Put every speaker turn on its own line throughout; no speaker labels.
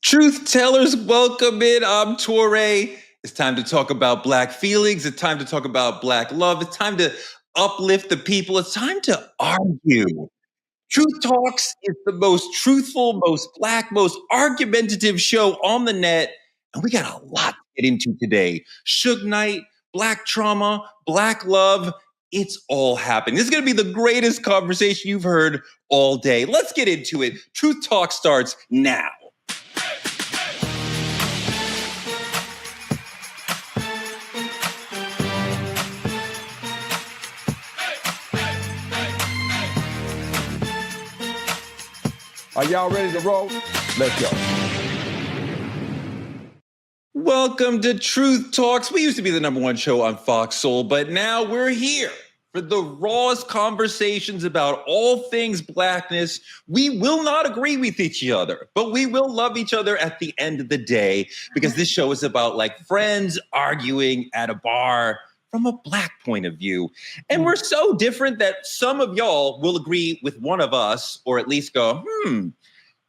Truth tellers, welcome in. I'm Torre. It's time to talk about Black feelings. It's time to talk about Black love. It's time to uplift the people. It's time to argue. Truth Talks is the most truthful, most Black, most argumentative show on the net. And we got a lot to get into today. Suge Knight, Black trauma, Black love. It's all happening. This is going to be the greatest conversation you've heard all day. Let's get into it. Truth Talk starts now.
Are y'all ready to roll? Let's go.
Welcome to Truth Talks. We used to be the #1 show on Fox Soul, but now we're here for the rawest conversations about all things Blackness. We will not agree with each other, but we will love each other at the end of the day, because this show is about like friends arguing at a bar from a Black point of view. And we're so different that some of y'all will agree with one of us, or at least go,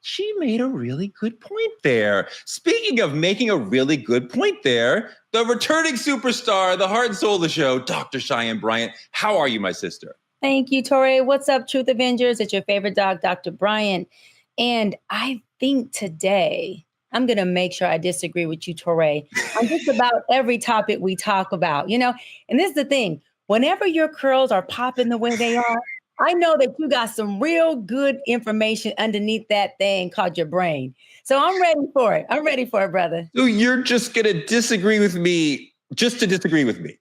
she made a really good point there. Speaking of making a really good point there, the returning superstar, the heart and soul of the show, Dr. Cheyenne Bryant. How are you, my sister?
Thank you, Torre. What's up, Truth Avengers? It's your favorite dog, Dr. Bryant. And I think today, I'm going to make sure I disagree with you, Torre, on just about every topic we talk about, you know? And this is the thing. Whenever your curls are popping the way they are, I know that you got some real good information underneath that thing called your brain. So I'm ready for it. I'm ready for it, brother.
So you're just going to disagree with me just to disagree with me?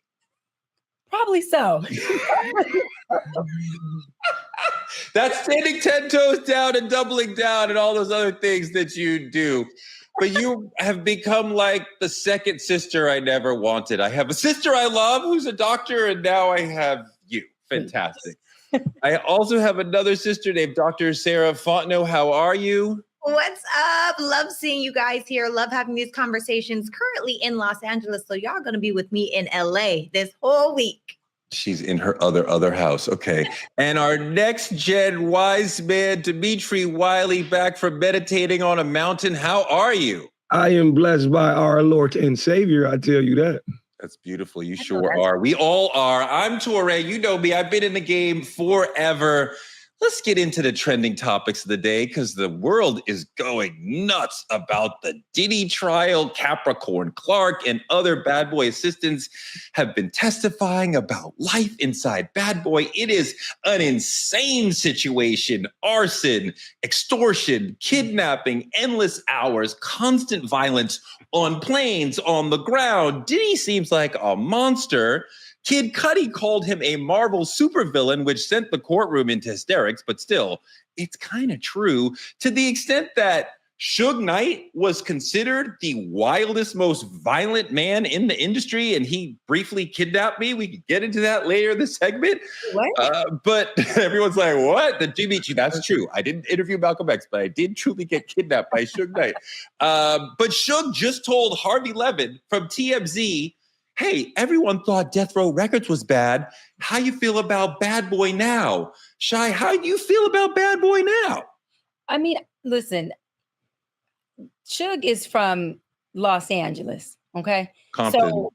Probably so.
That's standing 10 toes down and doubling down and all those other things that you do. But you have become like the second sister I never wanted. I have a sister I love who's a doctor, and now I have you. Fantastic. I also have another sister named Dr. Sarah Fontenot. How are you?
What's up? Love seeing you guys here. Love having these conversations. Currently in Los Angeles, so y'all going to be with me in LA this whole week.
She's in her other house. Okay. And our next gen wise man, Dimitri Wiley, back from meditating on a mountain. How are you?
I am blessed by our Lord and Savior, I tell you that.
That's beautiful. You sure are. We all are. I'm Torre. You know me. I've been in the game forever. Let's get into the trending topics of the day, because the world is going nuts about the Diddy trial. Capricorn Clark and other Bad Boy assistants have been testifying about life inside Bad Boy. It is an insane situation. Arson, extortion, kidnapping, endless hours, constant violence on planes, on the ground. Diddy seems like a monster. Kid Cudi called him a Marvel supervillain, which sent the courtroom into hysterics, but still, it's kind of true, to the extent that Suge Knight was considered the wildest, most violent man in the industry, and he briefly kidnapped me. We could get into that later in the segment.
What?
But everyone's like, what? The Jimmy, that's true. I didn't interview Malcolm X, but I did truly get kidnapped by Suge Knight. But Suge just told Harvey Levin from TMZ, hey, everyone thought Death Row Records was bad. How you feel about Bad Boy now? Shy, how do you feel about Bad Boy now?
I mean, listen, Suge is from Los Angeles, okay? Compton's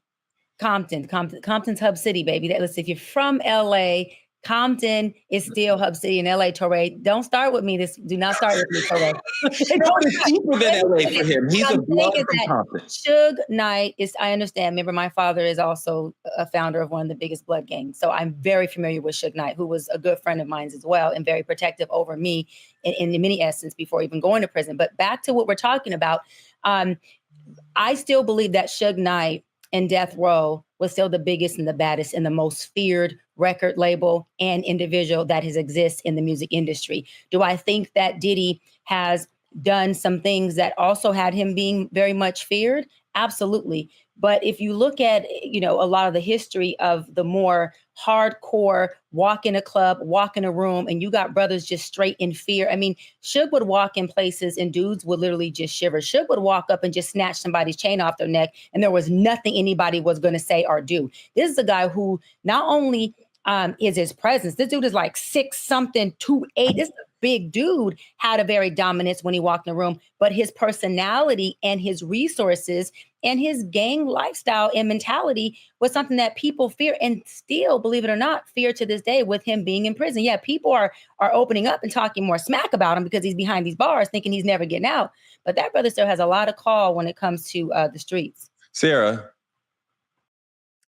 Hub City, baby. Listen, if you're from LA, Compton is still Hub City in LA, Torre. Don't start with me. Do not start with me, Torre.
It's deeper than LA for him. He's a blood from Compton.
Suge Knight is, I understand. Remember, my father is also a founder of one of the biggest blood gangs. So I'm very familiar with Suge Knight, who was a good friend of mine as well, and very protective over me in many essence before even going to prison. But back to what we're talking about, I still believe that Suge Knight and Death Row was still the biggest and the baddest and the most feared record label and individual that has existed in the music industry. Do I think that Diddy has done some things that also had him being very much feared? Absolutely. But if you look at, you know, a lot of the history of the more hardcore walk in a club, walk in a room, and you got brothers just straight in fear. I mean, Suge would walk in places and dudes would literally just shiver. Suge would walk up and just snatch somebody's chain off their neck, and there was nothing anybody was going to say or do. This is a guy who not only is his presence, this dude is like 6'2", 2'8". big dude, had a very dominance when he walked in the room, but his personality and his resources and his gang lifestyle and mentality was something that people fear and still, believe it or not, fear to this day with him being in prison. Yeah, people are opening up and talking more smack about him because he's behind these bars thinking he's never getting out. But that brother still has a lot of call when it comes to the streets.
Sarah.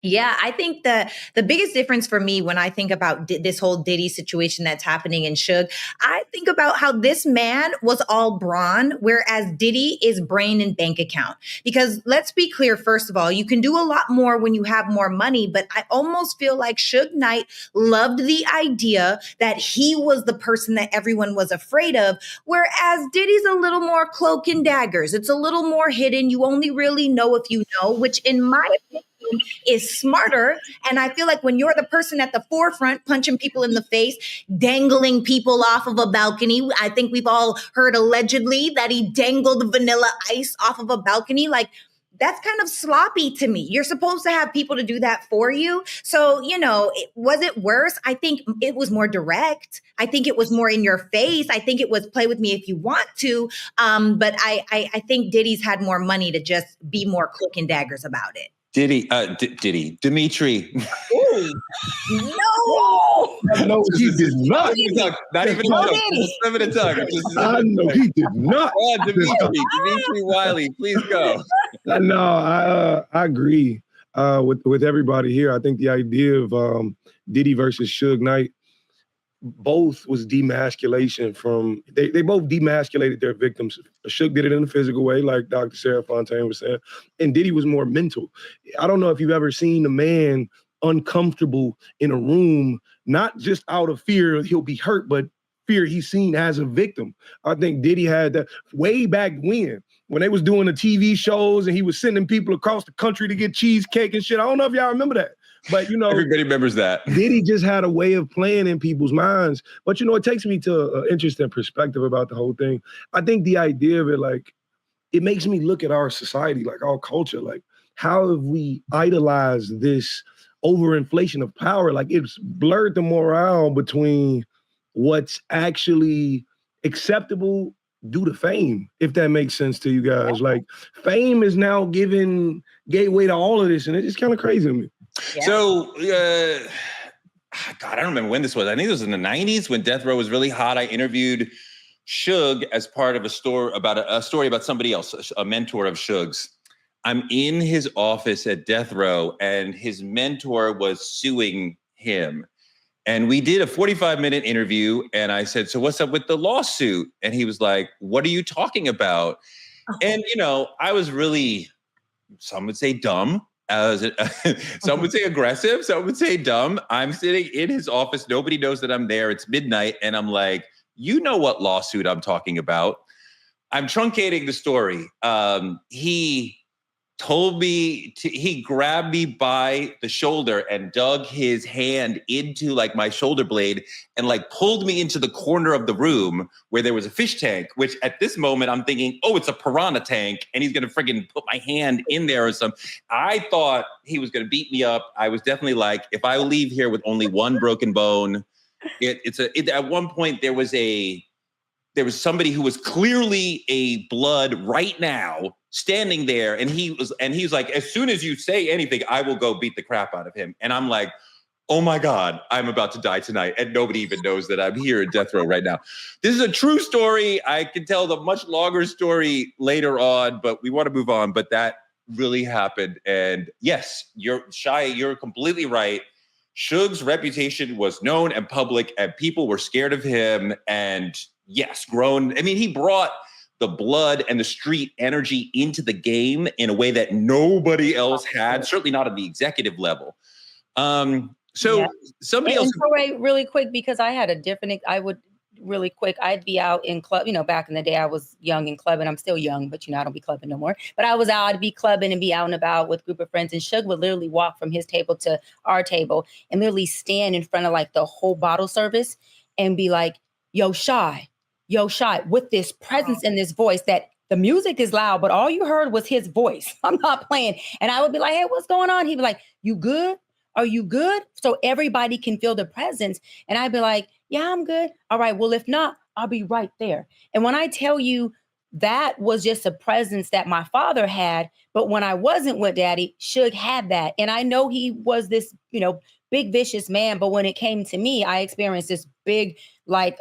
Yeah, I think the biggest difference for me when I think about this whole Diddy situation that's happening in Suge, I think about how this man was all brawn, whereas Diddy is brain and bank account. Because let's be clear, first of all, you can do a lot more when you have more money, but I almost feel like Suge Knight loved the idea that he was the person that everyone was afraid of, whereas Diddy's a little more cloak and daggers. It's a little more hidden. You only really know if you know, which in my opinion, is smarter. And I feel like when you're the person at the forefront, punching people in the face, dangling people off of a balcony, I think we've all heard allegedly that he dangled Vanilla Ice off of a balcony. Like, that's kind of sloppy to me. You're supposed to have people to do that for you. So, was it worse? I think it was more direct. I think it was more in your face. I think it was play with me if you want to. But I think Diddy's had more money to just be more cloak and daggers about it.
Dimitri.
Ooh,
No, he did not.
Not even a joke. Just a tongue.
I know he did not.
Dimitri Wiley, please go.
No, I agree with everybody here. I think the idea of Diddy versus Suge Knight both was demasculation from, they both demasculated their victims. Suge did it in a physical way, like Dr. Sarah Fontaine was saying, and Diddy was more mental. I don't know if you've ever seen a man uncomfortable in a room, not just out of fear he'll be hurt, but fear he's seen as a victim. I think Diddy had that way back when they was doing the TV shows and he was sending people across the country to get cheesecake and shit. I don't know if y'all remember that. But,
everybody remembers that.
Diddy just had a way of playing in people's minds. But, it takes me to an interesting perspective about the whole thing. I think the idea of it, like, it makes me look at our society, like our culture, like, how have we idolized this overinflation of power? Like, it's blurred the morale between what's actually acceptable due to fame, if that makes sense to you guys. Like, fame is now giving gateway to all of this, and it's just kind of crazy to me.
Yeah. So, God, I don't remember when this was. I think it was in the 90s when Death Row was really hot. I interviewed Suge as part of a story about somebody else, a mentor of Suge's. I'm in his office at Death Row, and his mentor was suing him. And we did a 45-minute interview, and I said, so what's up with the lawsuit? And he was like, what are you talking about? Oh. And, I was really, some would say dumb. Some would say aggressive, some would say dumb. I'm sitting in his office. Nobody knows that I'm there. It's midnight. And I'm like, you know what lawsuit I'm talking about. I'm truncating the story. He told me he grabbed me by the shoulder and dug his hand into like my shoulder blade and like pulled me into the corner of the room where there was a fish tank, which at this moment I'm thinking, oh, it's a piranha tank. And he's going to freaking put my hand in there or something. I thought he was going to beat me up. I was definitely like, if I leave here with only one broken bone, at one point there was somebody who was clearly a blood right now standing there. And he was like, as soon as you say anything, I will go beat the crap out of him. And I'm like, oh my God, I'm about to die tonight. And nobody even knows that I'm here in Death Row right now. This is a true story. I can tell the much longer story later on, but we want to move on. But that really happened. And yes, you're completely right. Suge's reputation was known and public, and people were scared of him. And yes, he brought the blood and the street energy into the game in a way that nobody else had, certainly not at the executive level. Somebody else.
So really quick, because I had I'd be out in club, back in the day I was young and clubbing. I'm still young, but I don't be clubbing no more. But I'd be clubbing and be out and about with a group of friends. And Suge would literally walk from his table to our table and literally stand in front of like the whole bottle service and be like, yo, Shy, with this presence and this voice that the music is loud, but all you heard was his voice. I'm not playing. And I would be like, hey, what's going on? He'd be like, you good? Are you good? So everybody can feel the presence. And I'd be like, yeah, I'm good. All right. Well, if not, I'll be right there. And when I tell you that was just a presence that my father had, but when I wasn't with daddy, Suge had that. And I know he was this, big vicious man, but when it came to me, I experienced this big, like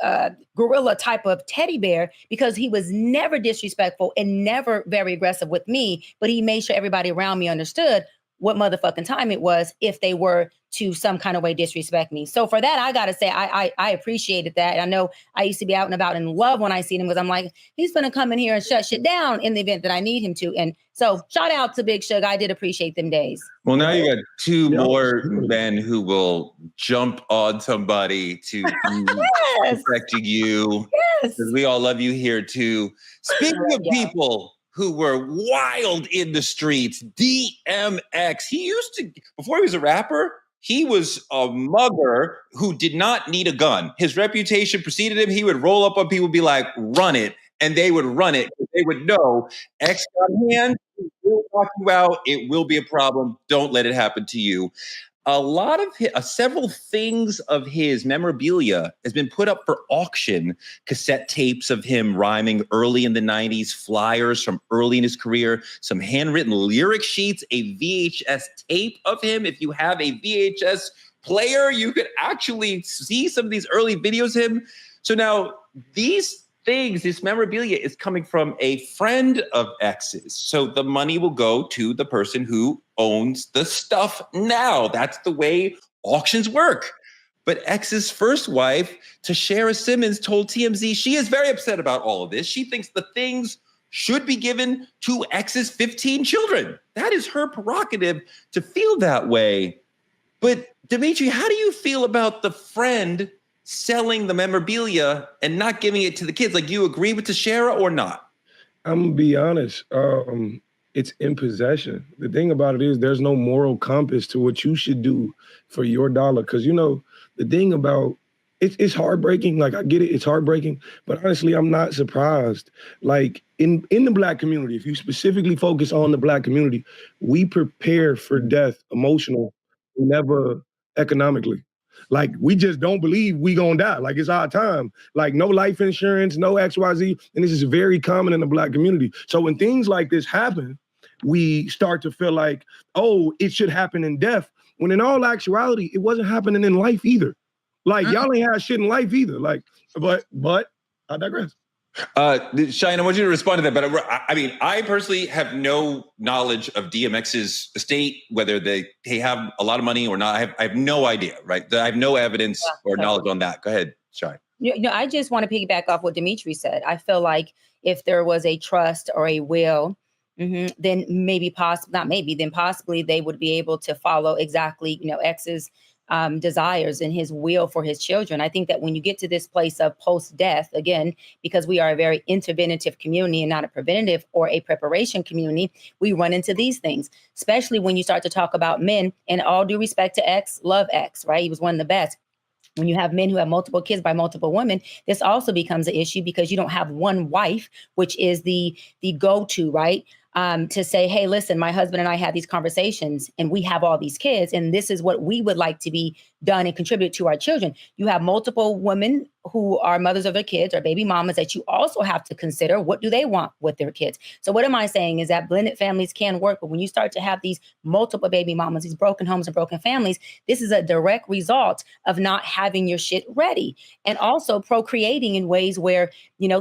gorilla type of teddy bear, because he was never disrespectful and never very aggressive with me, but he made sure everybody around me understood what motherfucking time it was if they were to some kind of way disrespect me. So for that, I gotta say, I appreciated that. I know I used to be out and about and love when I see him, because I'm like, he's gonna come in here and shut shit down in the event that I need him to. And so shout out to Big Suge. I did appreciate them days.
Well, now you got two more men who will jump on somebody to protecting you.
Yes.
Because we all love you here too. Speaking of people who were wild in the streets, DMX. He used to, before he was a rapper, he was a mugger who did not need a gun. His reputation preceded him. He would roll up on people, be like, run it. And they would run it. They would know, X got hands, he will knock you out. It will be a problem. Don't let it happen to you. A lot of several things of his memorabilia has been put up for auction. Cassette tapes of him rhyming early in the 90s, flyers from early in his career, some handwritten lyric sheets, a VHS tape of him. If you have a VHS player, you could actually see some of these early videos of him. So now these things, this memorabilia is coming from a friend of X's. So the money will go to the person who owns the stuff now. That's the way auctions work. But X's first wife, Tashara Simmons, told TMZ she is very upset about all of this. She thinks the things should be given to X's 15 children. That is her prerogative to feel that way. But Dimitri, how do you feel about the friend selling the memorabilia and not giving it to the kids? Like, you agree with Tashara or not?
I'm gonna be honest. It's in possession. The thing about it is there's no moral compass to what you should do for your dollar. Because, the thing about it's heartbreaking. Like, I get it, it's heartbreaking. But honestly, I'm not surprised. Like, in the Black community, if you specifically focus on the Black community, we prepare for death emotional, never economically. Like, we just don't believe we gonna die. Like, it's our time. Like, no life insurance, no XYZ. And this is very common in the Black community. So when things like this happen, we start to feel like, oh, it should happen in death. When in all actuality, it wasn't happening in life either. Like, y'all ain't had shit in life either. Like, but I digress.
Cheyenne, I want you to respond to that. But I personally have no knowledge of DMX's estate, whether they have a lot of money or not. I have no idea, right? I have no evidence or knowledge on that. Go ahead, Cheyenne.
I just want to piggyback off what Dimitri said. I feel like if there was a trust or a will, then possibly they would be able to follow exactly, X's desires and his will for his children. I think that when you get to this place of post-death, again, because we are a very interventive community and not a preventative or a preparation community, we run into these things, especially when you start to talk about men. And all due respect to X, love X, right? He was one of the best. When you have men who have multiple kids by multiple women, this also becomes an issue because you don't have one wife, which is the go-to, right? To say, hey, listen, my husband and I had these conversations and we have all these kids and this is what we would like to be done and contribute to our children. You have multiple women who are mothers of their kids or baby mamas that you also have to consider what do they want with their kids. So what am I saying is that blended families can work, but when you start to have these multiple baby mamas, these broken homes and broken families, this is a direct result of not having your shit ready and also procreating in ways where,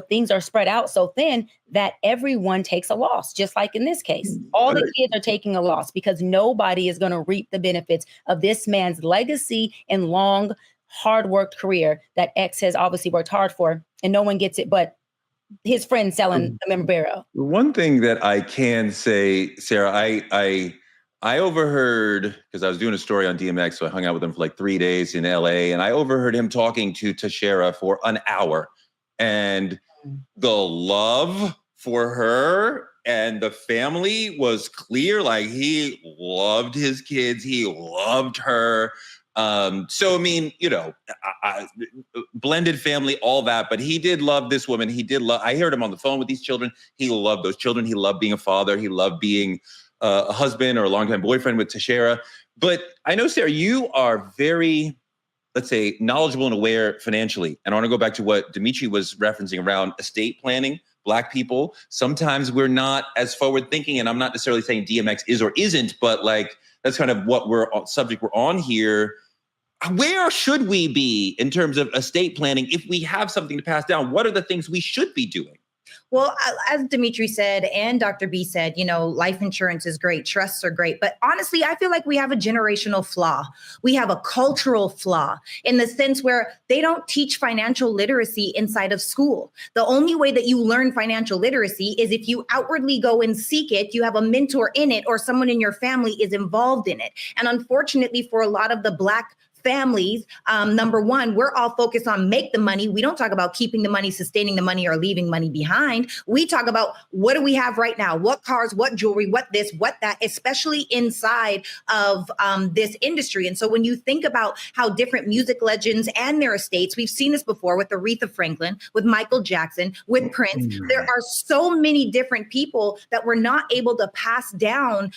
things are spread out so thin that everyone takes a loss. Just like in this case, all the kids are taking a loss because nobody is going to reap the benefits of this man's legacy and long, hard-worked career that X has obviously worked hard for, and no one gets it but his friend selling the memorabilia.
One thing that I can say, Sarah, I overheard, because I was doing a story on DMX, so I hung out with him for like 3 days in LA, and I overheard him talking to Tashara for an hour. And the love for her and the family was clear. Like, he loved his kids. He loved her. So, I mean, blended family, all that, but he did love this woman. I heard him on the phone with these children. He loved those children. He loved being a father. He loved being a husband or a longtime boyfriend with Tashara. But I know, Sarah, you are very let's say, knowledgeable and aware financially. And I want to go back to what Dimitri was referencing around estate planning. Black people, sometimes we're not as forward thinking. And I'm not necessarily saying DMX is or isn't, but like, that's kind of what subject we're on here. Where should we be in terms of estate planning if we have something to pass down? What are the things we should be doing?
Well, as Dimitri said, and Dr. B said, life insurance is great. Trusts are great. But honestly, I feel like we have a generational flaw. We have a cultural flaw in the sense where they don't teach financial literacy inside of school. The only way that you learn financial literacy is if you outwardly go and seek it, you have a mentor in it, or someone in your family is involved in it. And unfortunately, for a lot of the Black families, number one, we're all focused on make the money. We don't talk about keeping the money, sustaining the money, or leaving money behind. We talk about what do we have right now? What cars, what jewelry, what this, what that, especially inside of this industry. And so when you think about how different music legends and their estates, we've seen this before with Aretha Franklin, with Michael Jackson, with Prince. There are so many different people that were not able to pass down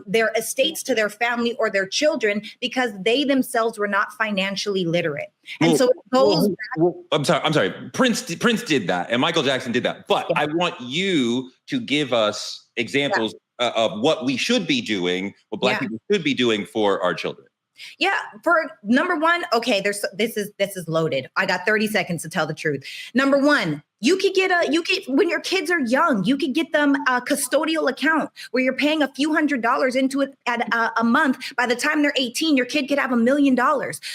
their estates to their family or their children because they themselves were not financially literate. And so it goes back.
I'm sorry. Prince did that, and Michael Jackson did that. But I want you to give us examples of what we should be doing, what Black people should be doing for our children.
Yeah, for number one, okay, this is loaded. I got 30 seconds to tell the truth. Number one, you could when your kids are young, you could get them a custodial account where you're paying a few $100s into it at a month. By the time they're 18, your kid could have $1 million.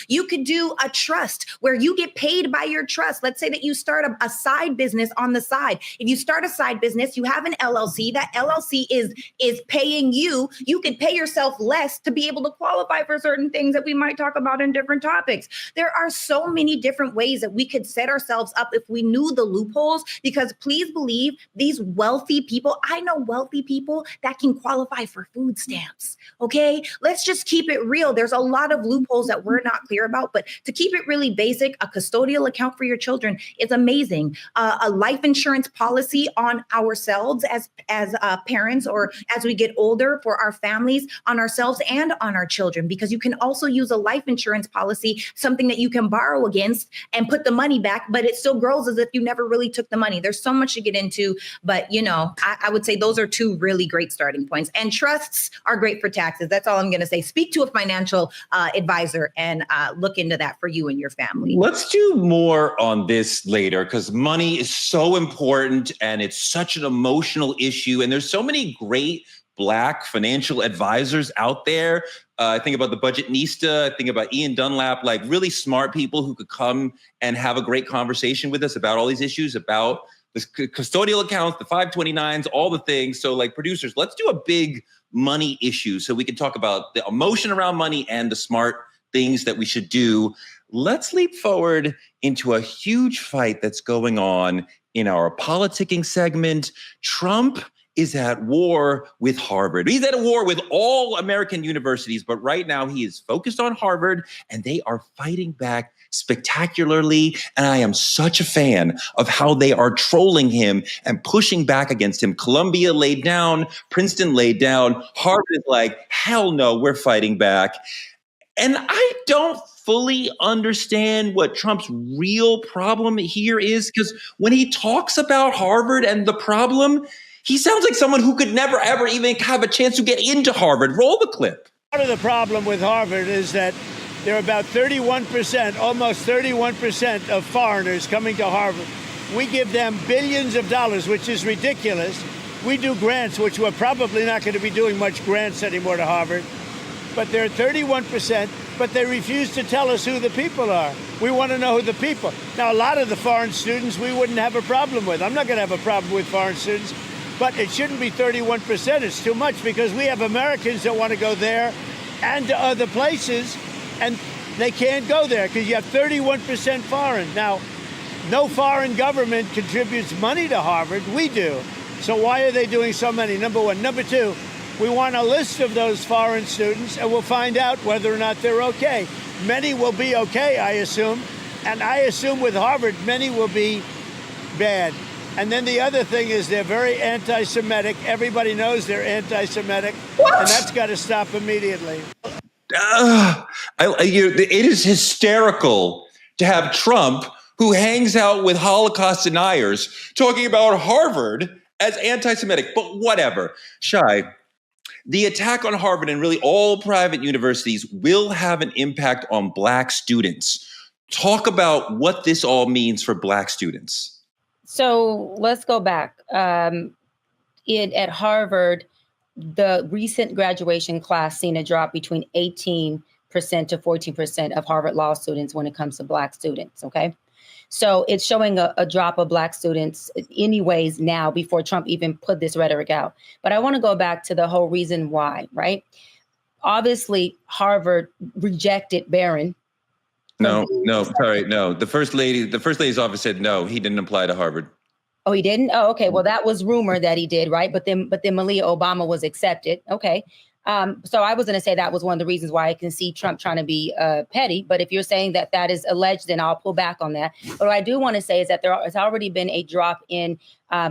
You could do a trust where you get paid by your trust. Let's say that you start a side business on the side. If you start a side business, you have an LLC. That LLC is paying you. You could pay yourself less to be able to qualify for certain things that we might talk about in different topics. There are so many different ways that we could set ourselves up if we knew the loopholes. Because please believe these wealthy people, I know wealthy people that can qualify for food stamps. Okay, let's just keep it real. There's a lot of loopholes that we're not clear about, but to keep it really basic, a custodial account for your children is amazing. A life insurance policy on ourselves as parents, or as we get older, for our families, on ourselves and on our children, because you can also use a life insurance policy, something that you can borrow against and put the money back, but it still grows as if you never really took the money. There's so much to get into, but I would say those are two really great starting points. And trusts are great for taxes. That's all I'm going to say. Speak to a financial advisor and look into that for you and your family.
Let's do more on this later, because money is so important and it's such an emotional issue. And there's so many great Black financial advisors out there. I think about the Budgetnista. I think about Ian Dunlap, like really smart people who could come and have a great conversation with us about all these issues, about the custodial accounts, the 529s, all the things. So like producers, let's do a big money issue so we can talk about the emotion around money and the smart things that we should do. Let's leap forward into a huge fight that's going on in our politicking segment. Trump is at war with Harvard. He's at war with all American universities, but right now he is focused on Harvard, and they are fighting back spectacularly. And I am such a fan of how they are trolling him and pushing back against him. Columbia laid down, Princeton laid down, Harvard is like, hell no, we're fighting back. And I don't fully understand what Trump's real problem here is, because when he talks about Harvard and the problem, he sounds like someone who could never, ever even have a chance to get into Harvard. Roll the clip.
Part of the problem with Harvard is that there are about 31%, almost 31% of foreigners coming to Harvard. We give them billions of dollars, which is ridiculous. We do grants, which we're probably not going to be doing much grants anymore to Harvard. But they're 31%, but they refuse to tell us who the people are. We want to know who the people. Now, a lot of the foreign students we wouldn't have a problem with. I'm not going to have a problem with foreign students. But it shouldn't be 31%. It's too much, because we have Americans that want to go there and to other places, and they can't go there because you have 31% foreign. Now, no foreign government contributes money to Harvard. We do. So why are they doing so many? Number one. Number two, we want a list of those foreign students, and we'll find out whether or not they're okay. Many will be okay, I assume. And I assume with Harvard, many will be bad. And then the other thing is they're very anti-Semitic. Everybody knows they're anti-Semitic. What? And that's got to stop immediately.
It is hysterical to have Trump, who hangs out with Holocaust deniers, talking about Harvard as anti-Semitic, but whatever. Shai, the attack on Harvard and really all private universities will have an impact on Black students. Talk about what this all means for Black students.
So let's go back. At Harvard, the recent graduation class seen a drop between 18% to 14% of Harvard law students when it comes to Black students, okay? So it's showing a drop of Black students anyways now before Trump even put this rhetoric out. But I want to go back to the whole reason why, right? Obviously, Harvard rejected Barron.
No. The first lady's office said no, he didn't apply to Harvard.
Oh, he didn't? Oh, okay. Well, that was rumor that he did, right? But then Malia Obama was accepted. Okay. So I was going to say that was one of the reasons why I can see Trump trying to be petty. But if you're saying that that is alleged, then I'll pull back on that. But what I do want to say is that there has already been a drop in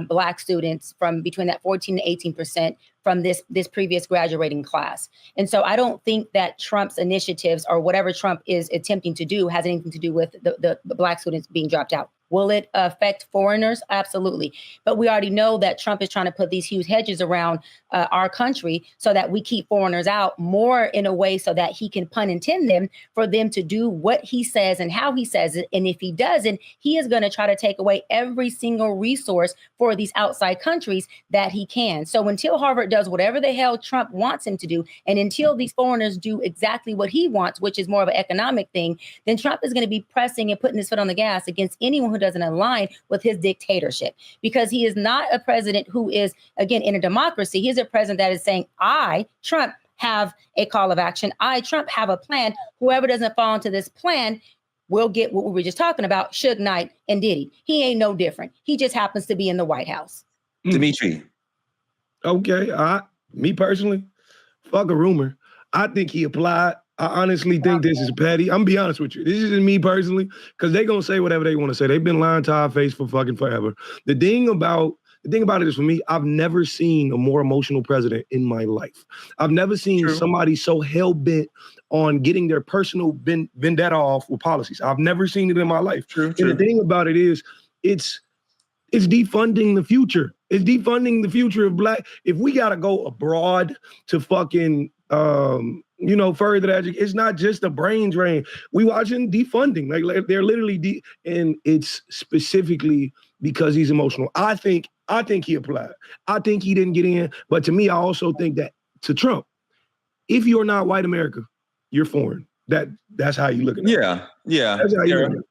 Black students from between that 14 to 18% from this previous graduating class. And so I don't think that Trump's initiatives or whatever Trump is attempting to do has anything to do with the Black students being dropped out. Will it affect foreigners? Absolutely. But we already know that Trump is trying to put these huge hedges around our country so that we keep foreigners out more in a way so that he can pun intend them for them to do what he says and how he says it. And if he doesn't, he is going to try to take away every single resource for these outside countries that he can. So until Harvard does whatever the hell Trump wants him to do, and until these foreigners do exactly what he wants, which is more of an economic thing, then Trump is going to be pressing and putting his foot on the gas against anyone who doesn't align with his dictatorship, because he is not a president who is, again, in a democracy. He is a president that is saying, I, Trump, have a call of action. I, Trump, have a plan. Whoever doesn't fall into this plan will get what we were just talking about, Suge Knight and Diddy. He ain't no different. He just happens to be in the White House.
Dimitri.
Okay, me personally, fuck a rumor. I think he applied. I honestly think this is petty. I'm gonna be honest with you. This is me personally, because they're gonna say whatever they want to say. They've been lying to our face for fucking forever. The thing about it is, for me, I've never seen a more emotional president in my life. I've never seen somebody so hell-bent on getting their personal vendetta off with policies. I've never seen it in my life. And the thing about it is, it's defunding the future. It's defunding the future of Black. If we gotta go abroad to fucking further education, it's not just a brain drain. We watching defunding. Like they're literally and it's specifically because he's emotional. I think he applied. I think he didn't get in. But to me, I also think that to Trump, if you're not white America, you're foreign. That's how you look at it.
Yeah.
That's how you look at it.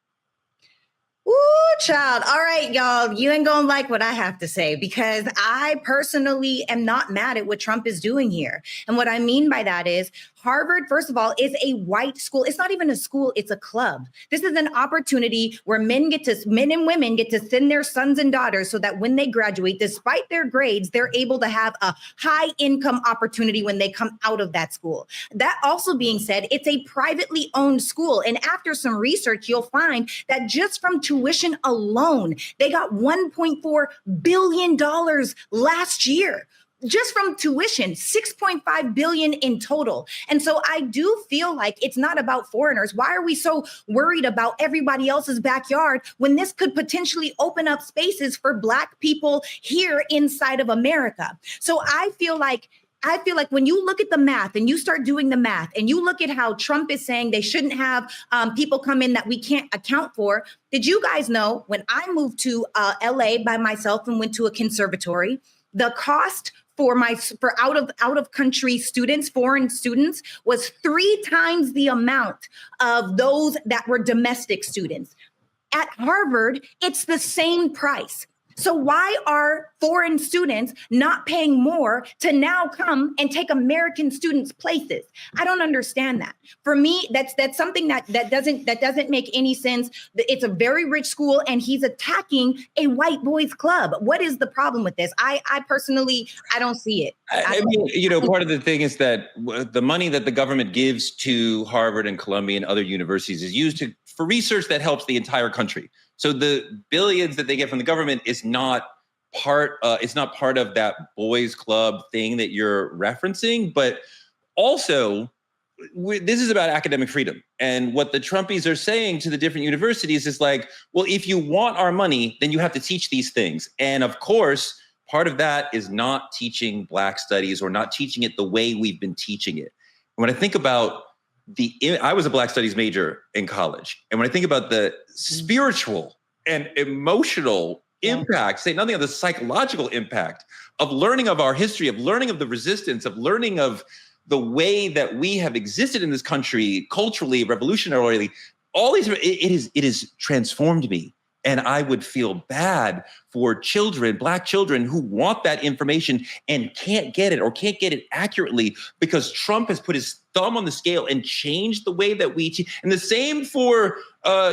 Ooh, child. All right, y'all. You ain't gonna like what I have to say, because I personally am not mad at what Trump is doing here. And what I mean by that is Harvard, first of all, is a white school. It's not even a school, it's a club. This is an opportunity where men and women get to send their sons and daughters so that when they graduate, despite their grades, they're able to have a high income opportunity when they come out of that school. That also being said, it's a privately owned school. And after some research, you'll find that just from tuition alone, they got $1.4 billion last year. Just from tuition, $6.5 billion in total. And so I do feel like it's not about foreigners. Why are we so worried about everybody else's backyard when this could potentially open up spaces for Black people here inside of America? So I feel like when you look at the math and you start doing the math and you look at how Trump is saying they shouldn't have people come in that we can't account for. Did you guys know when I moved to LA by myself and went to a conservatory, the cost for out of country students, foreign students, was 3 times the amount of those that were domestic students. At Harvard, it's the same price. So why are foreign students not paying more to now come and take American students' places? I don't understand that. For me, that's something that doesn't make any sense. It's a very rich school, and he's attacking a white boys club. What is the problem with this? I personally, I don't see it.
I mean, part of the thing is that the money that the government gives to Harvard and Columbia and other universities is used for research that helps the entire country. So the billions that they get from the government is not part. It's not part of that boys club thing that you're referencing. But also, this is about academic freedom. And what the Trumpies are saying to the different universities is like, well, if you want our money, then you have to teach these things. And of course, part of that is not teaching Black studies or not teaching it the way we've been teaching it. And when I think about I was a Black studies major in college. And when I think about the spiritual and emotional impact, say nothing of the psychological impact of learning of our history, of learning of the resistance, of learning of the way that we have existed in this country, culturally, revolutionarily, all these, it has transformed me. And I would feel bad for children, Black children who want that information and can't get it or can't get it accurately because Trump has put his thumb on the scale and changed the way that we teach. And the same for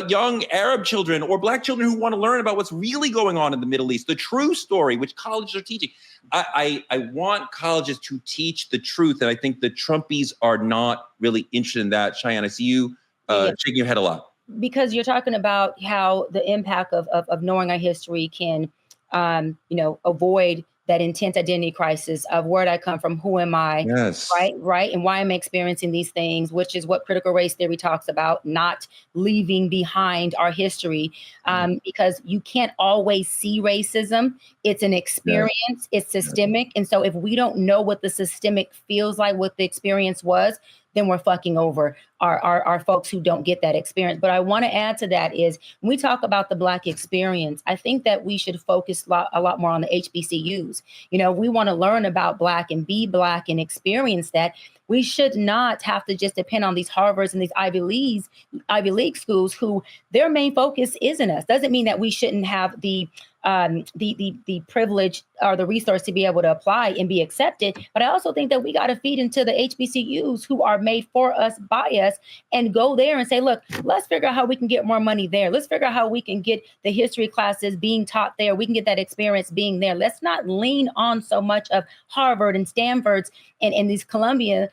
young Arab children or Black children who want to learn about what's really going on in the Middle East, the true story, which colleges are teaching. I want colleges to teach the truth. And I think the Trumpies are not really interested in that. Cheyenne, I see you shaking your head a lot.
Because you're talking about how the impact of knowing our history can, avoid that intense identity crisis of where did I come from? Who am I?
Yes.
Right. And why am I experiencing these things, which is what critical race theory talks about, not leaving behind our history, because you can't always see racism. It's an experience. It's systemic. And so if we don't know what the systemic feels like, what the experience was, then we're fucking over our folks who don't get that experience. But I want to add to that is when we talk about the Black experience, I think that we should focus a lot more on the HBCUs. We want to learn about Black and be Black and experience that. We should not have to just depend on these Harvards and these Ivy League schools who their main focus isn't us. Doesn't mean that we shouldn't have the privilege or the resource to be able to apply and be accepted. But I also think that we got to feed into the HBCUs who are made for us, by us, and go there and say, look, let's figure out how we can get more money there. Let's figure out how we can get the history classes being taught there. We can get that experience being there. Let's not lean on so much of Harvard and Stanford's and these Columbia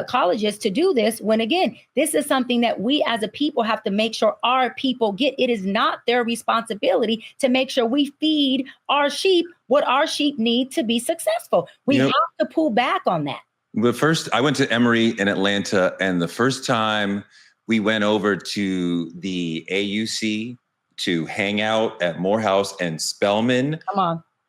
colleges to do this, when again, this is something that we as a people have to make sure our people get. It is not their responsibility to make sure we feed our sheep what our sheep need to be successful. We have to pull back on that.
But first, I went to Emory in Atlanta, and the first time we went over to the AUC to hang out at Morehouse and Spelman,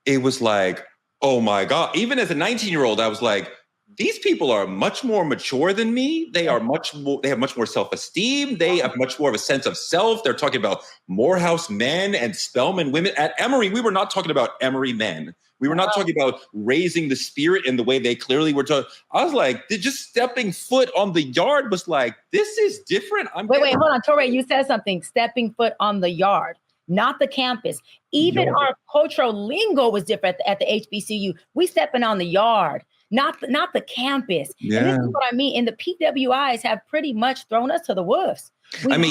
it was like, oh my God. Even as a 19-year-old, I was like, these people are much more mature than me. They have much more self-esteem. They have much more of a sense of self. They're talking about Morehouse men and Spelman women. At Emory, we were not talking about Emory men. We were not talking about raising the spirit in the way they clearly were talking. I was like, just stepping foot on the yard was like, this is different.
Wait, hold on. Torre, you said something, stepping foot on the yard, not the campus. Even our cultural lingo was different at the HBCU. We stepping on the yard. Not the campus. Yeah. And this is what I mean. And the PWIs have pretty much thrown us to the wolves.
And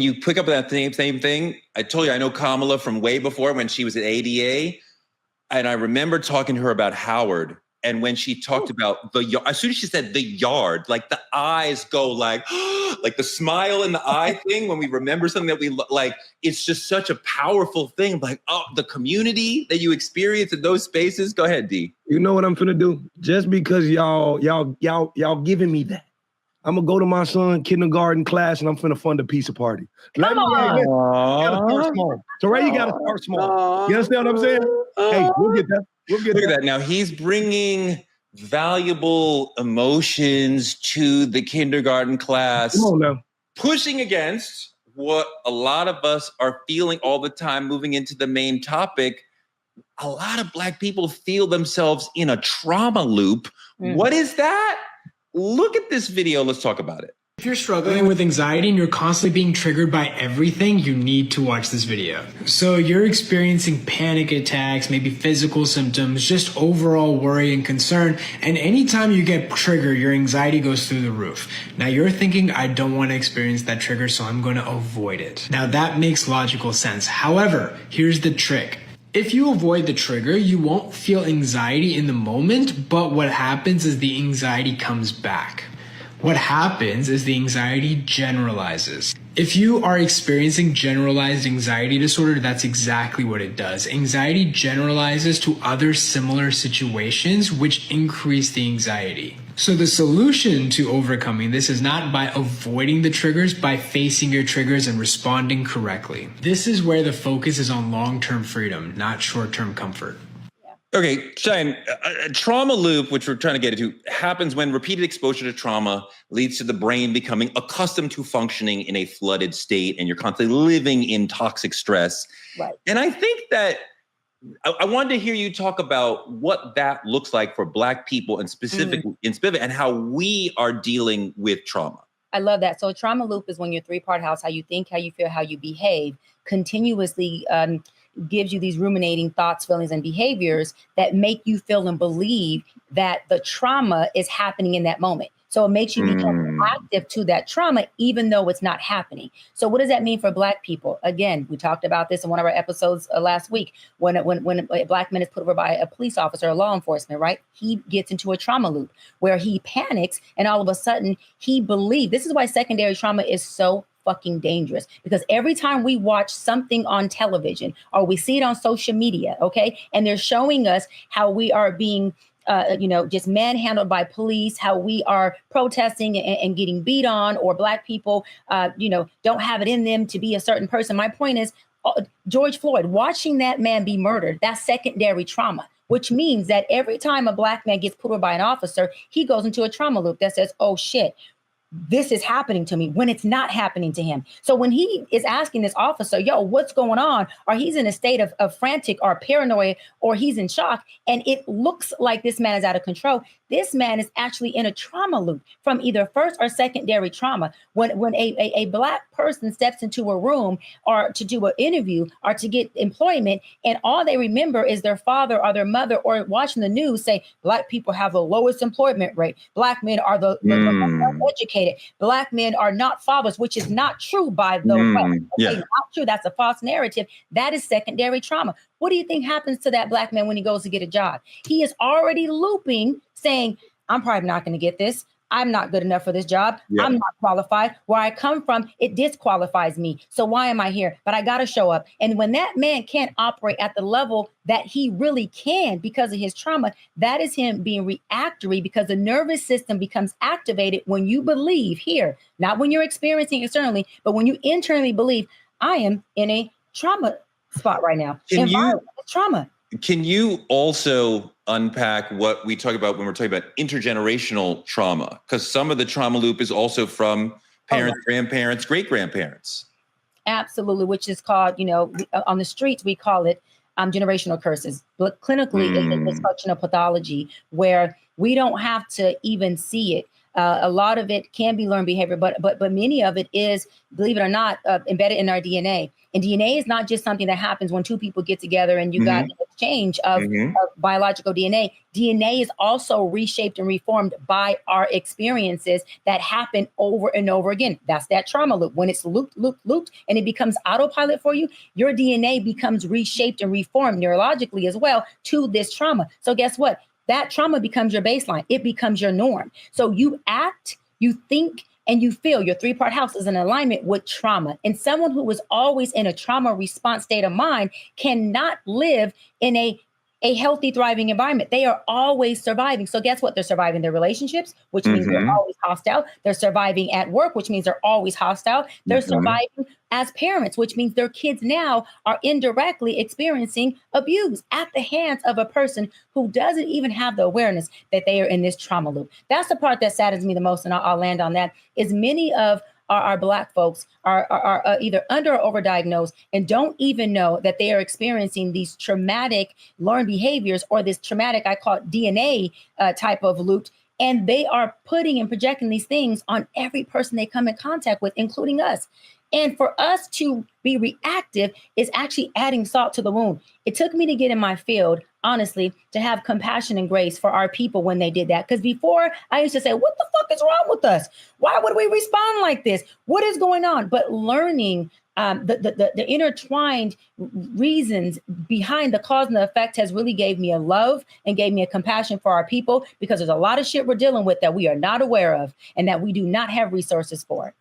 you pick up that same thing. I told you, I know Kamala from way before when she was at ADA. And I remember talking to her about Howard. And when she talked about as soon as she said the yard, like the eyes go like the smile in the eye thing when we remember something that we like. It's just such a powerful thing. Like, the community that you experience in those spaces. Go ahead, D.
You know what I'm finna do? Just because y'all giving me that, I'm gonna go to my son kindergarten class and I'm finna fund a pizza party.
Come on.
You gotta start small. So Ray, you gotta start small. You understand what I'm saying? Hey, we'll get that.
Look at that. Now he's bringing valuable emotions to the kindergarten class.
Come on now.
Pushing against what a lot of us are feeling all the time moving into the main topic. A lot of Black people feel themselves in a trauma loop. What is that? Look at this video. Let's talk about it.
If you're struggling with anxiety and you're constantly being triggered by everything, you need to watch this video. So you're experiencing panic attacks, maybe physical symptoms, just overall worry and concern. And anytime you get triggered, your anxiety goes through the roof. Now you're thinking, I don't want to experience that trigger, so I'm going to avoid it. Now that makes logical sense. However, here's the trick. If you avoid the trigger, you won't feel anxiety in the moment, but what happens is the anxiety comes back. What happens is the anxiety generalizes. If you are experiencing generalized anxiety disorder, that's exactly what it does. Anxiety generalizes to other similar situations, which increase the anxiety. So the solution to overcoming this is not by avoiding the triggers, by facing your triggers and responding correctly. This is where the focus is on long-term freedom, not short-term comfort.
Okay, Cheyenne, a trauma loop, which we're trying to get into, happens when repeated exposure to trauma leads to the brain becoming accustomed to functioning in a flooded state, and you're constantly living in toxic stress.
Right.
And I think that I wanted to hear you talk about what that looks like for Black people and specifically and how we are dealing with trauma.
I love that. So a trauma loop is when your three-part house, how you think, how you feel, how you behave, continuously gives you these ruminating thoughts, feelings, and behaviors that make you feel and believe that the trauma is happening in that moment. So it makes you become active to that trauma, even though it's not happening. So what does that mean for Black people? Again, we talked about this in one of our episodes last week. When a Black man is put over by a police officer or law enforcement, right? He gets into a trauma loop where he panics, and all of a sudden he believes. This is why secondary trauma is so fucking dangerous, because every time we watch something on television or we see it on social media, okay, and they're showing us how we are being just manhandled by police, how we are protesting and getting beat on, or Black people, don't have it in them to be a certain person. My point is, George Floyd, watching that man be murdered, that's secondary trauma, which means that every time a Black man gets put over by an officer, he goes into a trauma loop that says, oh shit, this is happening to me, when it's not happening to him. So when he is asking this officer, yo, what's going on? Or he's in a state of frantic or paranoia, or he's in shock, and it looks like this man is out of control. This man is actually in a trauma loop from either first or secondary trauma. When a Black person steps into a room or to do an interview or to get employment, and all they remember is their father or their mother, or watching the news say, Black people have the lowest employment rate. Black men are the educated. Black men are not fathers, which is not true, by the way. Okay, not true. That's a false narrative. That is secondary trauma. What do you think happens to that Black man when he goes to get a job? He is already looping, saying, I'm probably not going to get this. I'm not good enough for this job. Yeah. I'm not qualified. Where I come from, it disqualifies me. So why am I here? But I got to show up. And when that man can't operate at the level that he really can because of his trauma, that is him being reactory, because the nervous system becomes activated when you believe here, not when you're experiencing externally, but when you internally believe, I am in a trauma spot right now. Trauma.
Can you also unpack what we talk about when we're talking about intergenerational trauma? Because some of the trauma loop is also from parents, grandparents, great-grandparents.
Absolutely, which is called, on the streets, we call it generational curses. But clinically, it's a dysfunctional pathology where we don't have to even see it. A lot of it can be learned behavior, but many of it is, believe it or not, embedded in our DNA. And DNA is not just something that happens when two people get together and you got an exchange of biological DNA. DNA is also reshaped and reformed by our experiences that happen over and over again. That's that trauma loop. When it's looped, and it becomes autopilot for you, your DNA becomes reshaped and reformed neurologically as well to this trauma. So guess what? That trauma becomes your baseline. It becomes your norm. So you act, you think, and you feel. Your three-part house is in alignment with trauma. And someone who is always in a trauma response state of mind cannot live in a healthy, thriving environment. They are always surviving. So guess what? They're surviving their relationships, which means they're always hostile. They're surviving at work, which means they're always hostile. They're surviving as parents, which means their kids now are indirectly experiencing abuse at the hands of a person who doesn't even have the awareness that they are in this trauma loop. That's the part that saddens me the most, and I'll land on that, is many of our Black folks are either under or overdiagnosed and don't even know that they are experiencing these traumatic learned behaviors, or this traumatic, I call it DNA type of loop. And they are putting and projecting these things on every person they come in contact with, including us. And for us to be reactive is actually adding salt to the wound. It took me to get in my field, honestly, to have compassion and grace for our people when they did that. Because before, I used to say, what the fuck is wrong with us? Why would we respond like this? What is going on? But learning the intertwined reasons behind the cause and the effect has really gave me a love and gave me a compassion for our people, because there's a lot of shit we're dealing with that we are not aware of and that we do not have resources for.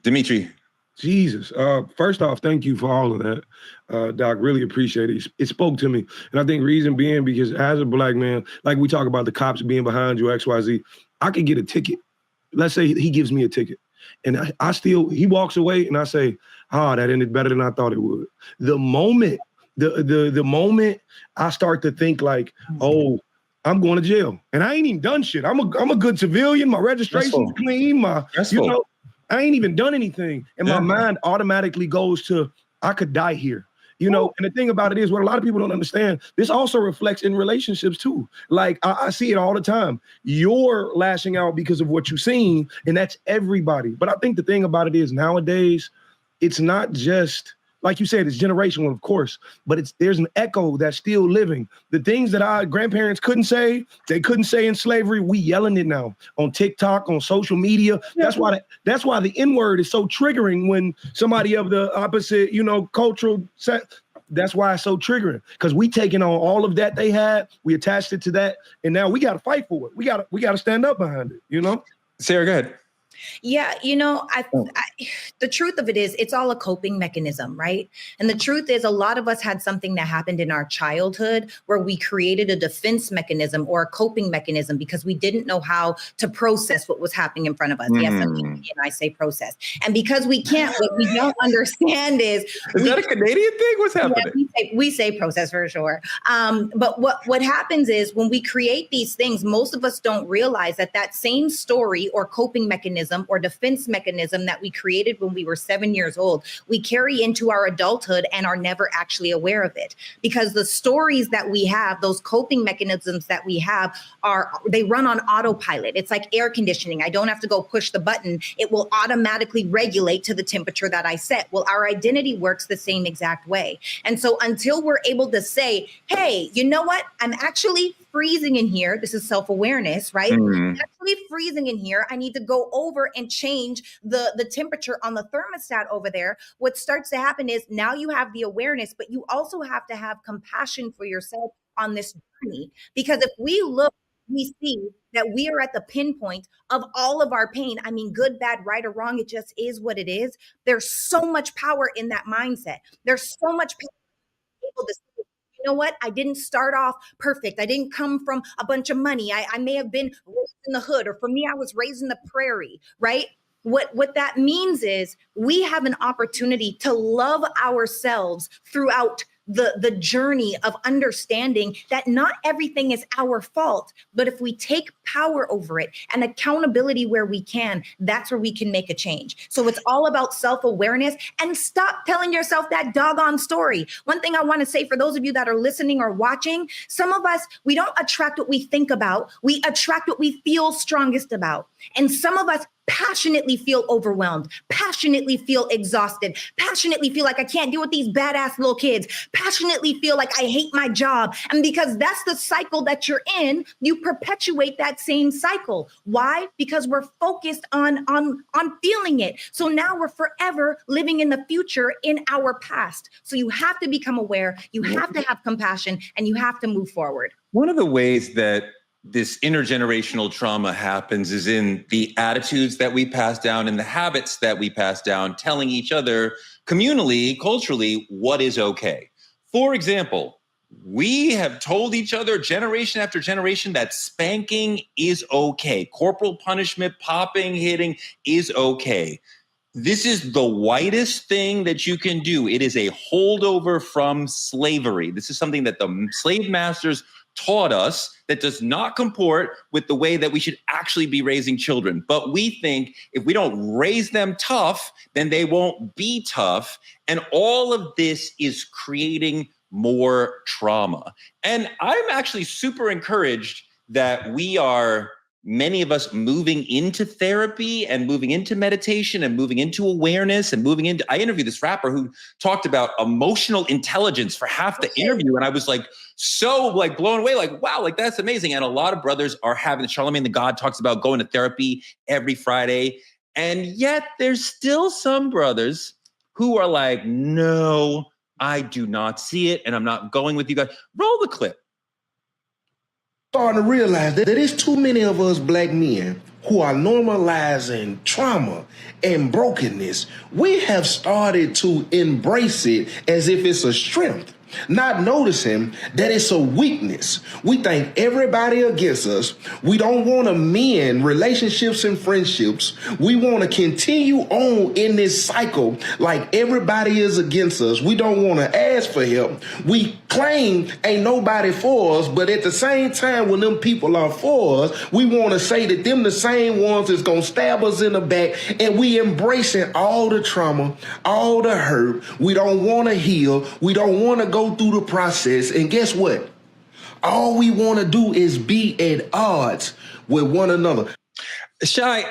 Dimitri.
Jesus. First off, thank you for all of that, Doc. Really appreciate it. It spoke to me. And I think reason being, because as a Black man, like we talk about the cops being behind you, XYZ, I could get a ticket. Let's say he gives me a ticket, and he walks away, and I say, that ended better than I thought it would. The moment I start to think like, oh, I'm going to jail, and I ain't even done shit. I'm a good civilian. My registration's clean. I ain't even done anything, and my mind automatically goes to, I could die here. And the thing about it is, what a lot of people don't understand, this also reflects in relationships too. Like, I see it all the time. You're lashing out because of what you've seen, and that's everybody. But I think the thing about it is, nowadays, it's not just, like you said, it's generational, of course, but there's an echo that's still living. The things that our grandparents couldn't say, they couldn't say in slavery, we yelling it now on TikTok, on social media. Yeah. That's why the N-word is so triggering when somebody of the opposite, cultural set. That's why it's so triggering, because we taking on all of that they had, we attached it to that, and now we got to fight for it. We got to stand up behind it.
Sarah, go ahead.
Yeah, the truth of it is, it's all a coping mechanism, right? And the truth is, a lot of us had something that happened in our childhood where we created a defense mechanism or a coping mechanism because we didn't know how to process what was happening in front of us. Yes, and I say process. And because we can't, what we don't understand is
that a Canadian thing? What's happening?
Yeah, we say process for sure. But what happens is, when we create these things, most of us don't realize that same story or coping mechanism or defense mechanism that we created when we were 7 years old, we carry into our adulthood and are never actually aware of it. Because the stories that we have, those coping mechanisms that we have, they run on autopilot. It's like air conditioning. I don't have to go push the button. It will automatically regulate to the temperature that I set. Well, our identity works the same exact way. And so until we're able to say, hey, you know what? I'm actually freezing in here. This is self-awareness, right? I'm actually freezing in here. I need to go over and change the temperature on the thermostat over there. What starts to happen is, now you have the awareness, but you also have to have compassion for yourself on this journey. Because if we look, we see that we are at the pinpoint of all of our pain. I mean, good, bad, right, or wrong. It just is what it is. There's so much power in that mindset. There's so much power in people to say, you know what? I didn't start off perfect. I didn't come from a bunch of money. I may have been raised in the hood, or for me, I was raised in the prairie, right? What that means is, we have an opportunity to love ourselves throughout the journey of understanding that not everything is our fault, but if we take power over it and accountability where we can, that's where we can make a change. So it's all about self-awareness, and stop telling yourself that doggone story. One thing I want to say for those of you that are listening or watching, some of us, we don't attract what we think about, we attract what we feel strongest about. And some of us passionately feel overwhelmed, passionately feel exhausted, passionately feel like I can't deal with these badass little kids, passionately feel like I hate my job. And because that's the cycle that you're in, you perpetuate that same cycle. Why? Because we're focused on feeling it. So now we're forever living in the future in our past. So you have to become aware, you have to have compassion, and you have to move forward.
One of the ways that this intergenerational trauma happens is in the attitudes that we pass down and the habits that we pass down, telling each other communally, culturally, what is okay. For example, we have told each other generation after generation that spanking is okay. Corporal punishment, popping, hitting is okay. This is the whitest thing that you can do. It is a holdover from slavery. This is something that the slave masters taught us that does not comport with the way that we should actually be raising children. But we think if we don't raise them tough, then they won't be tough. And all of this is creating more trauma. And I'm actually super encouraged that many of us moving into therapy and moving into meditation and moving into awareness and moving into, I interviewed this rapper who talked about emotional intelligence for half the interview. And I was like, so like blown away, like, wow, like that's amazing. And a lot of brothers are having, Charlemagne the God talks about going to therapy every Friday. And yet there's still some brothers who are like, no, I do not see it. And I'm not going with you guys. Roll the clip.
Starting to realize that there's too many of us black men who are normalizing trauma and brokenness. We have started to embrace it as if it's a strength. not noticing that it's a weakness. We think everybody against us. We don't want to mend relationships and friendships. We want to continue on in this cycle like everybody is against us. We don't want to ask for help. We claim ain't nobody for us, but at the same time, when them people are for us, we want to say that them the same ones that's going to stab us in the back, and we embracing all the trauma, all the hurt. We don't want to heal. We don't want to go through the process. And guess what? All we want to do is be at odds with one another.
Shy,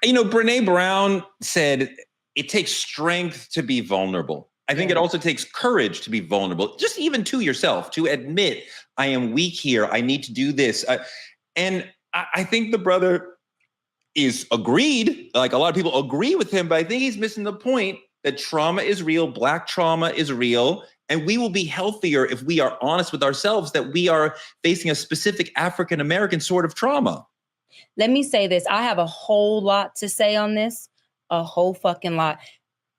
Brene Brown said it takes strength to be vulnerable. I think it also takes courage to be vulnerable, just even to yourself, to admit, I am weak here. I need to do this. And I think the brother is agreed. Like, a lot of people agree with him, but I think he's missing the point that trauma is real. Black trauma is real. And we will be healthier if we are honest with ourselves that we are facing a specific African-American sort of trauma.
Let me say this. I have a whole lot to say on this, a whole fucking lot.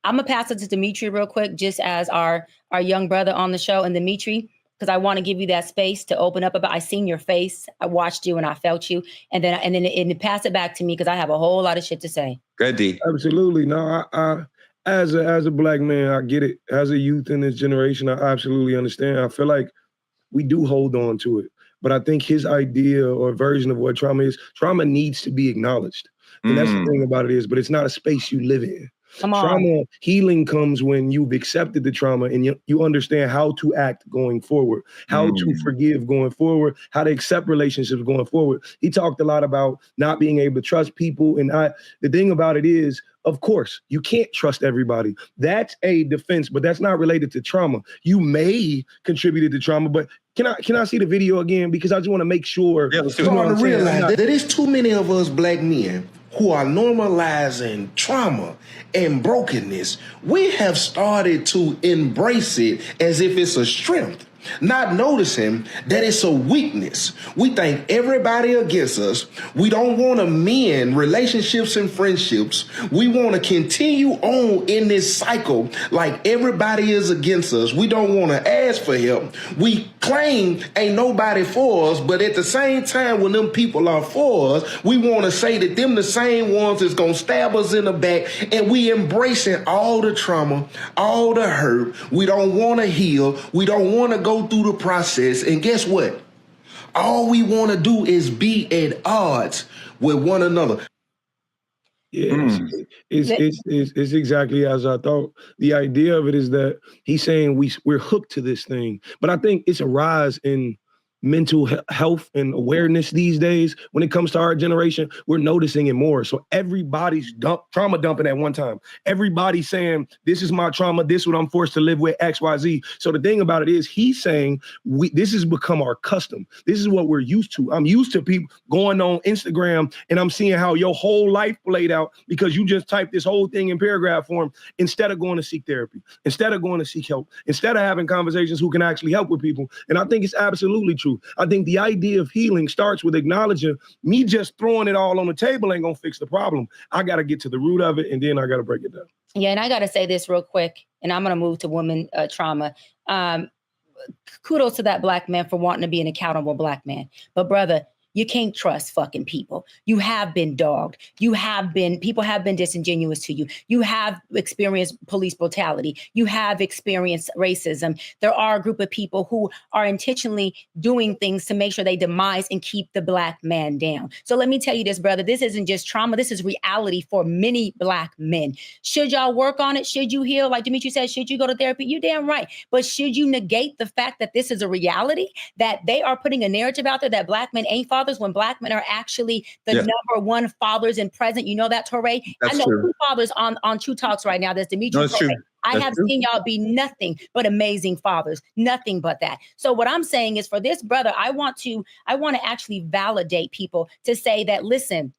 I'm going to pass it to Dimitri real quick, just as our young brother on the show. And Dimitri, because I want to give you that space to open up about. I seen your face, I watched you, and I felt you. And then pass it back to me, because I have a whole lot of shit to say.
Good, D.
Absolutely. No, I as a black man, I get it. As a youth in this generation, I absolutely understand. I feel like we do hold on to it. But I think his idea or version of what trauma is, trauma needs to be acknowledged. And that's the thing about it is, but it's not a space you live in.
Come on.
Trauma healing comes when you've accepted the trauma and you understand how to act going forward, how to forgive going forward, how to accept relationships going forward. He talked a lot about not being able to trust people. And the thing about it is, of course, you can't trust everybody. That's a defense, but that's not related to trauma. You may contribute to trauma, but can I see the video again? Because I just want to make sure.
Yeah, let's do it. To realize that there's too many of us black men who are normalizing trauma and brokenness. We have started to embrace it as if it's a strength, not noticing that it's a weakness. We think everybody against us. We don't want to mend relationships and friendships. We want to continue on in this cycle like everybody is against us. We don't want to ask for help. We claim ain't nobody for us, but at the same time, when them people are for us, we want to say that them the same ones that's going to stab us in the back, and we embracing all the trauma, all the hurt. We don't want to heal. We don't want to go through the process. And guess what? All we want to do is be at odds with one another.
Yeah, it's exactly as I thought. The idea of it is that he's saying we're hooked to this thing, but I think it's a rise in mental health and awareness these days. When it comes to our generation, we're noticing it more. So everybody's trauma dumping at one time. Everybody's saying, this is my trauma. This is what I'm forced to live with, X, Y, Z. So the thing about it is he's saying this has become our custom. This is what we're used to. I'm used to people going on Instagram and I'm seeing how your whole life played out because you just typed this whole thing in paragraph form instead of going to seek therapy, instead of going to seek help, instead of having conversations who can actually help with people. And I think it's absolutely true. I think the idea of healing starts with acknowledging me just throwing it all on the table ain't gonna fix the problem. I gotta get to the root of it and then I gotta break it down.
Yeah, and I gotta say this real quick, and I'm gonna move to women trauma. Kudos to that black man for wanting to be an accountable black man. But brother, you can't trust fucking people. You have been dogged. People have been disingenuous to you. You have experienced police brutality. You have experienced racism. There are a group of people who are intentionally doing things to make sure they demise and keep the black man down. So let me tell you this, brother, this isn't just trauma. This is reality for many black men. Should y'all work on it? Should you heal? Like Dimitri said, should you go to therapy? You're damn right. But should you negate the fact that this is a reality, that they are putting a narrative out there that black men ain't fathers when black men are actually the number one fathers in present? You know that, Torre?
That's
I know
true.
two fathers on True Talks right now. There's Dimitri.
No, that's true.
I have seen y'all be nothing but amazing fathers, nothing but that. So what I'm saying is, for this brother, I want to actually validate people to say that, listen,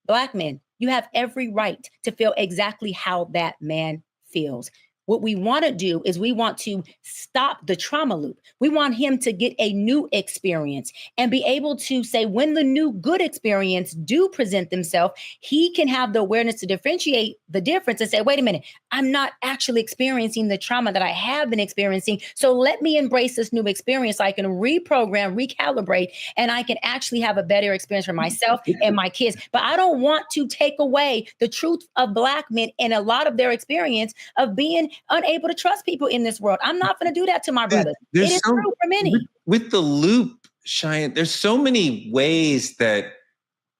black men, you have every right to feel exactly how that man feels. What we want to do is we want to stop the trauma loop. We want him to get a new experience and be able to say, when the new good experience do present themselves, he can have the awareness to differentiate the difference and say, wait a minute, I'm not actually experiencing the trauma that I have been experiencing. So let me embrace this new experience. So I can reprogram, recalibrate, and I can actually have a better experience for myself and my kids. But I don't want to take away the truth of Black men and a lot of their experience of being unable to trust people in this world. I'm not going to do that to my brothers. It is true for many.
With the loop, Cheyenne, there's so many ways that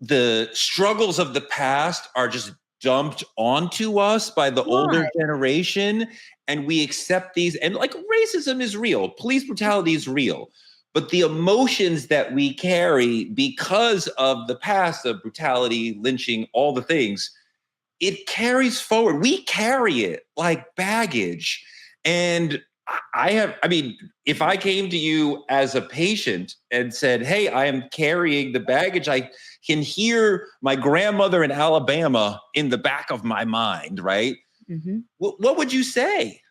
the struggles of the past are just dumped onto us by the older generation, and we accept these. And like, racism is real, police brutality is real, but the emotions that we carry because of the past of brutality, lynching, all the things, it carries forward. We carry it like baggage. And I mean, if I came to you as a patient and said, hey, I am carrying the baggage, I can hear my grandmother in Alabama in the back of my mind, right? Mm-hmm. What would you say?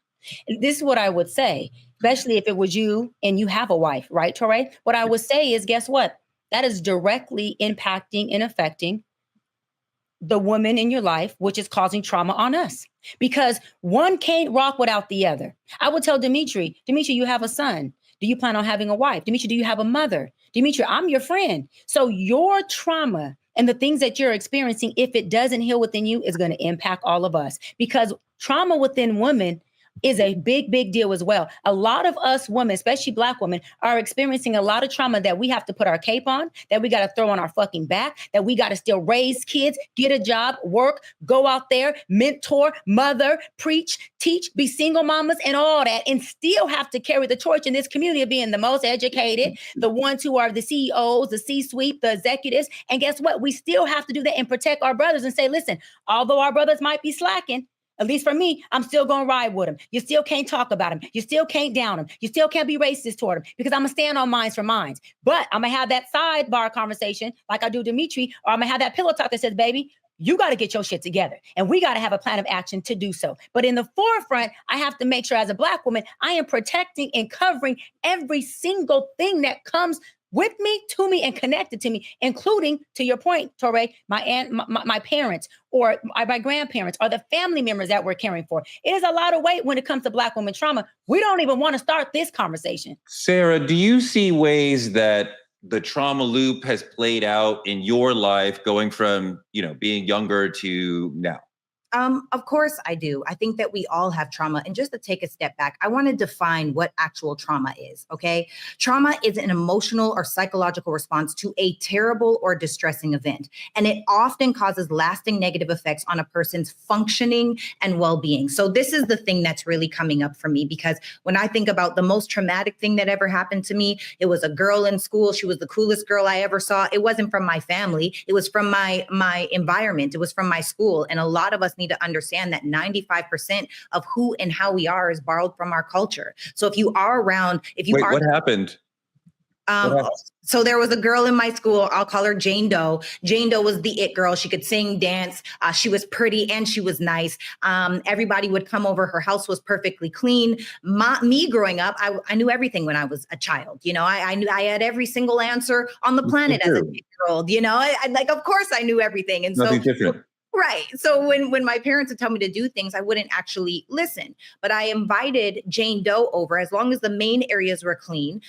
This is what I would say, especially if it was you and you have a wife, right, Touré? What I would say is, guess what? That is directly impacting and affecting the woman in your life, which is causing trauma on us, because one can't rock without the other. I would tell Dimitri, you have a son. Do you plan on having a wife? Dimitri, do you have a mother? Dimitri, I'm your friend. So your trauma and the things that you're experiencing, if it doesn't heal within you, is going to impact all of us, because trauma within women is a big, big deal as well. A lot of us women, especially Black women, are experiencing a lot of trauma that we have to put our cape on, that we got to throw on our fucking back, that we got to still raise kids, get a job, work, go out there, mentor, mother, preach, teach, be single mamas and all that, and still have to carry the torch in this community of being the most educated, the ones who are the CEOs, the C-suite, the executives. And guess what? We still have to do that and protect our brothers and say, listen, although our brothers might be slacking, at least for me, I'm still going to ride with him. You still can't talk about him. You still can't down him. You still can't be racist toward him, because I'm going to stand on minds for minds. But I'm going to have that sidebar conversation like I do Dimitri, or I'm going to have that pillow talk that says, baby, you got to get your shit together. And we got to have a plan of action to do so. But in the forefront, I have to make sure as a Black woman, I am protecting and covering every single thing that comes with me, to me, and connected to me, including, to your point, Touré, my aunt, my parents, or my grandparents, or the family members that we're caring for. It is a lot of weight when it comes to Black women trauma. We don't even want to start this conversation.
Sarah, do you see ways that the trauma loop has played out in your life, going from, being younger to now?
Of course I do. I think that we all have trauma. And just to take a step back, I want to define what actual trauma is, okay? Trauma is an emotional or psychological response to a terrible or distressing event. And it often causes lasting negative effects on a person's functioning and well-being. So this is the thing that's really coming up for me, because when I think about the most traumatic thing that ever happened to me, it was a girl in school. She was the coolest girl I ever saw. It wasn't from my family. It was from my environment. It was from my school. And a lot of us need to understand that 95% of who and how we are is borrowed from our culture. So if you are around,
what happened?
So there was a girl in my school, I'll call her Jane Doe. Jane Doe was the it girl. She could sing, dance. She was pretty and she was nice. Everybody would come over. Her house was perfectly clean. Me growing up, I knew everything when I was a child. I knew I had every single answer on the planet as a 8-year-old. Of course I knew everything. And
nothing different.
Right. So when my parents would tell me to do things, I wouldn't actually listen. But I invited Jane Doe over, as long as the main areas were clean.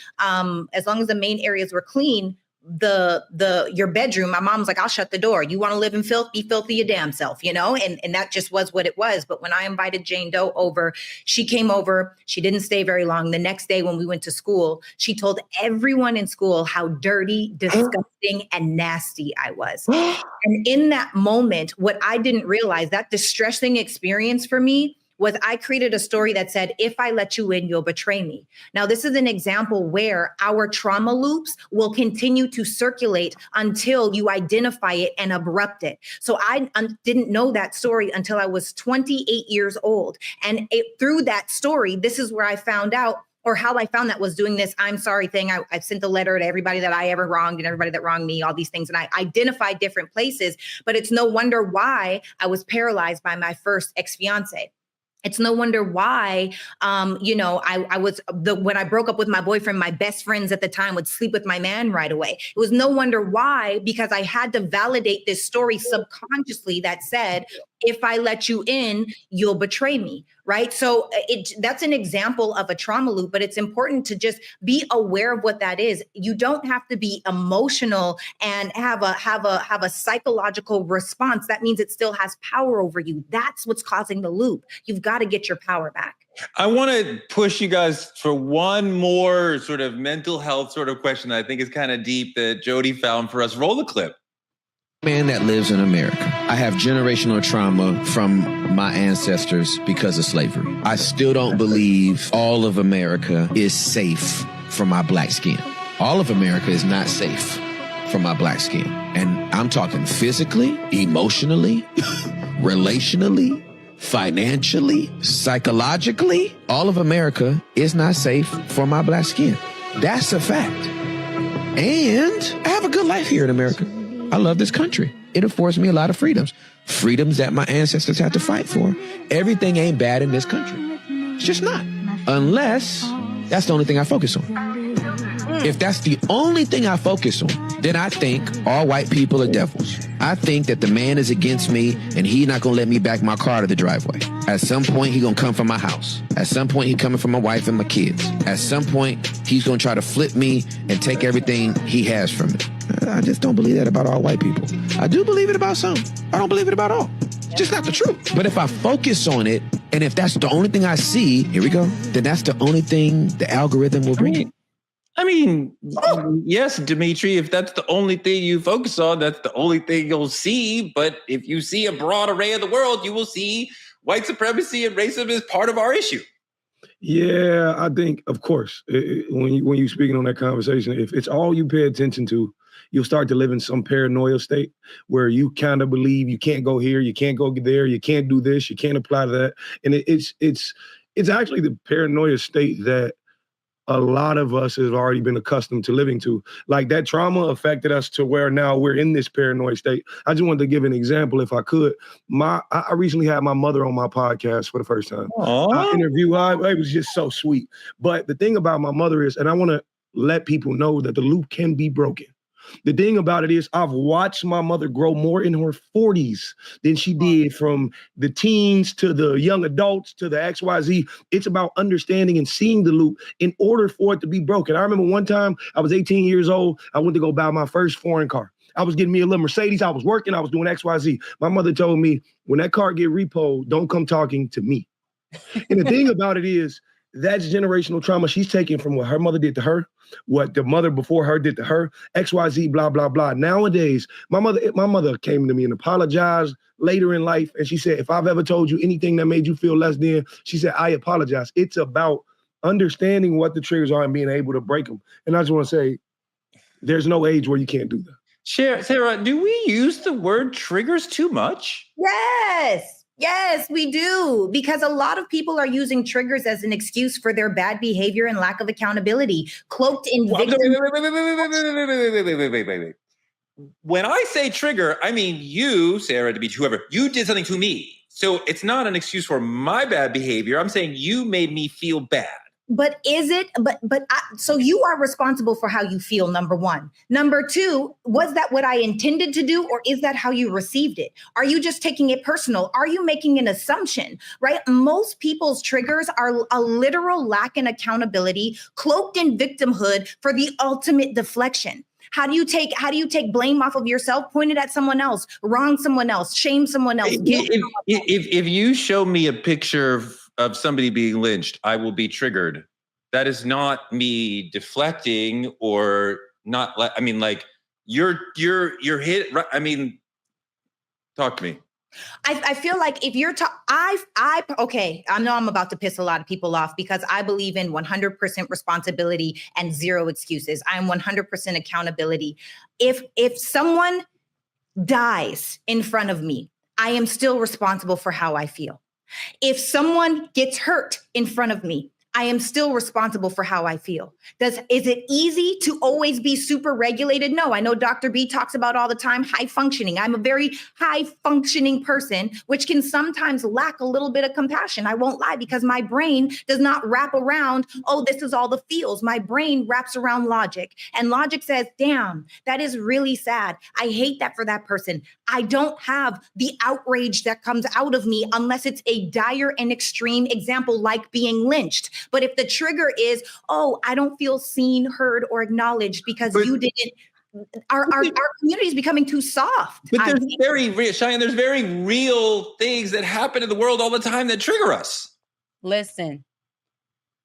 Your bedroom, my mom's like, I'll shut the door. You want to live in filth? Be filthy your damn self, and that just was what it was. But when I invited Jane Doe over, she came over. She didn't stay very long. The next day when we went to school, she told everyone in school how dirty, disgusting, and nasty I was. And in that moment, what I didn't realize, that distressing experience for me, was I created a story that said, if I let you in, you'll betray me. Now, this is an example where our trauma loops will continue to circulate until you identify it and abrupt it. So I didn't know that story until I was 28 years old. And through that story, this is where I found out, or how I found that, was doing this I'm sorry thing. I sent a letter to everybody that I ever wronged and everybody that wronged me, all these things. And I identified different places, but it's no wonder why I was paralyzed by my first ex-fiance. It's no wonder why, when I broke up with my boyfriend, my best friends at the time would sleep with my man right away. It was no wonder why, because I had to validate this story subconsciously that said, if I let you in, you'll betray me, right? So that's an example of a trauma loop, but it's important to just be aware of what that is. You don't have to be emotional and have a psychological response. That means it still has power over you. That's what's causing the loop. You've got to get your power back.
I want to push you guys for one more sort of mental health sort of question that I think is kind of deep that Jody found for us. Roll the clip.
Man that lives in America. I have generational trauma from my ancestors because of slavery. I still don't believe all of America is safe for my black skin. All of America is not safe for my black skin. And I'm talking physically, emotionally, relationally, financially, psychologically. All of America is not safe for my black skin. That's a fact. And I have a good life here in America. I love this country. It affords me a lot of freedoms. Freedoms that my ancestors had to fight for. Everything ain't bad in this country. It's just not. Unless that's the only thing I focus on. If that's the only thing I focus on, then I think all white people are devils. I think that the man is against me and he not gonna let me back my car to the driveway. At some point, he gonna come from my house. At some point, he coming from my wife and my kids. At some point, he's gonna try to flip me and take everything he has from me. I just don't believe that about all white people. I do believe it about some. I don't believe it about all. It's just not the truth. But if I focus on it, and if that's the only thing I see, here we go, then that's the only thing the algorithm will bring in.
I mean, yes, Dimitri, if that's the only thing you focus on, that's the only thing you'll see. But if you see a broad array of the world, you will see white supremacy and racism as part of our issue.
Yeah, I think, of course, when you're speaking on that conversation, if it's all you pay attention to, you'll start to live in some paranoia state where you kind of believe you can't go here, you can't go there, you can't do this, you can't apply to that. And it's actually the paranoia state that a lot of us have already been accustomed to living to. Like that trauma affected us to where now we're in this paranoid state. I just wanted to give an example if I could. I recently had my mother on my podcast for the first time. I interview her. It was just so sweet. But the thing about my mother is, and I want to let people know that the loop can be broken. The thing about it is I've watched my mother grow more in her 40s than she did from the teens to the young adults to the XYZ. It's about understanding and seeing the loop in order for it to be broken. I remember one time I was 18 years old. I went to go buy my first foreign car. I was getting me a little Mercedes. I was working. I was doing XYZ. My mother told me, when that car get repoed, don't come talking to me. And the thing about it is, that's generational trauma she's taking from what her mother did to her, what the mother before her did to her, XYZ, blah, blah, blah. Nowadays, my mother came to me and apologized later in life. And she said, if I've ever told you anything that made you feel less than, she said, I apologize. It's about understanding what the triggers are and being able to break them. And I just want to say, there's no age where you can't do that.
Sarah, do we use the word triggers too much?
Yes, we do. Because a lot of people are using triggers as an excuse for their bad behavior and lack of accountability, cloaked in victim.
Wait. When I say trigger, I mean you, Sarah, to be whoever, you did something to me. So it's not an excuse for my bad behavior. I'm saying you made me feel bad.
But is it, so you are responsible for how you feel, number one. Number two, was that what I intended to do, or is that how you received it? Are you just taking it personal? Are you making an assumption, right? Most people's triggers are a literal lack in accountability, cloaked in victimhood for the ultimate deflection. How do you take blame off of yourself, point it at someone else, wrong someone else, shame someone else?
If you show me a picture of somebody being lynched, I will be triggered. That is not me deflecting or not. I mean, like you're hit. I mean, talk to me.
I feel like if you're okay, I know I'm about to piss a lot of people off because I believe in 100% responsibility and zero excuses. I am 100% accountability. If someone dies in front of me, I am still responsible for how I feel. If someone gets hurt in front of me, I am still responsible for how I feel. Is it easy to always be super regulated? No, I know Dr. B talks about all the time, high functioning. I'm a very high functioning person, which can sometimes lack a little bit of compassion. I won't lie, because my brain does not wrap around, oh, this is all the feels. My brain wraps around logic, and logic says, damn, that is really sad. I hate that for that person. I don't have the outrage that comes out of me unless it's a dire and extreme example, like being lynched. But if the trigger is, oh, I don't feel seen, heard, or acknowledged because you didn't, our community is becoming too soft.
But there's very real, Cheyenne, there's very real things that happen in the world all the time that trigger us.
Listen,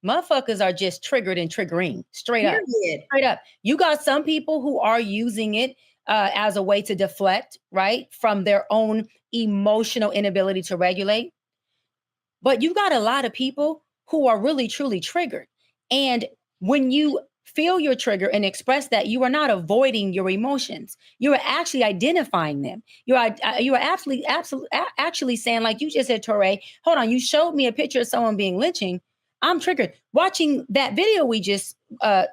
motherfuckers are just triggered and triggering, straight up. Straight up. You got some people who are using it as a way to deflect, right, from their own emotional inability to regulate. But you got a lot of people who are really, truly triggered. And when you feel your trigger and express that, you are not avoiding your emotions. You are actually identifying them. You are actually saying, like you just said, Torre, hold on, you showed me a picture of someone being lynching. I'm triggered. Watching that video we just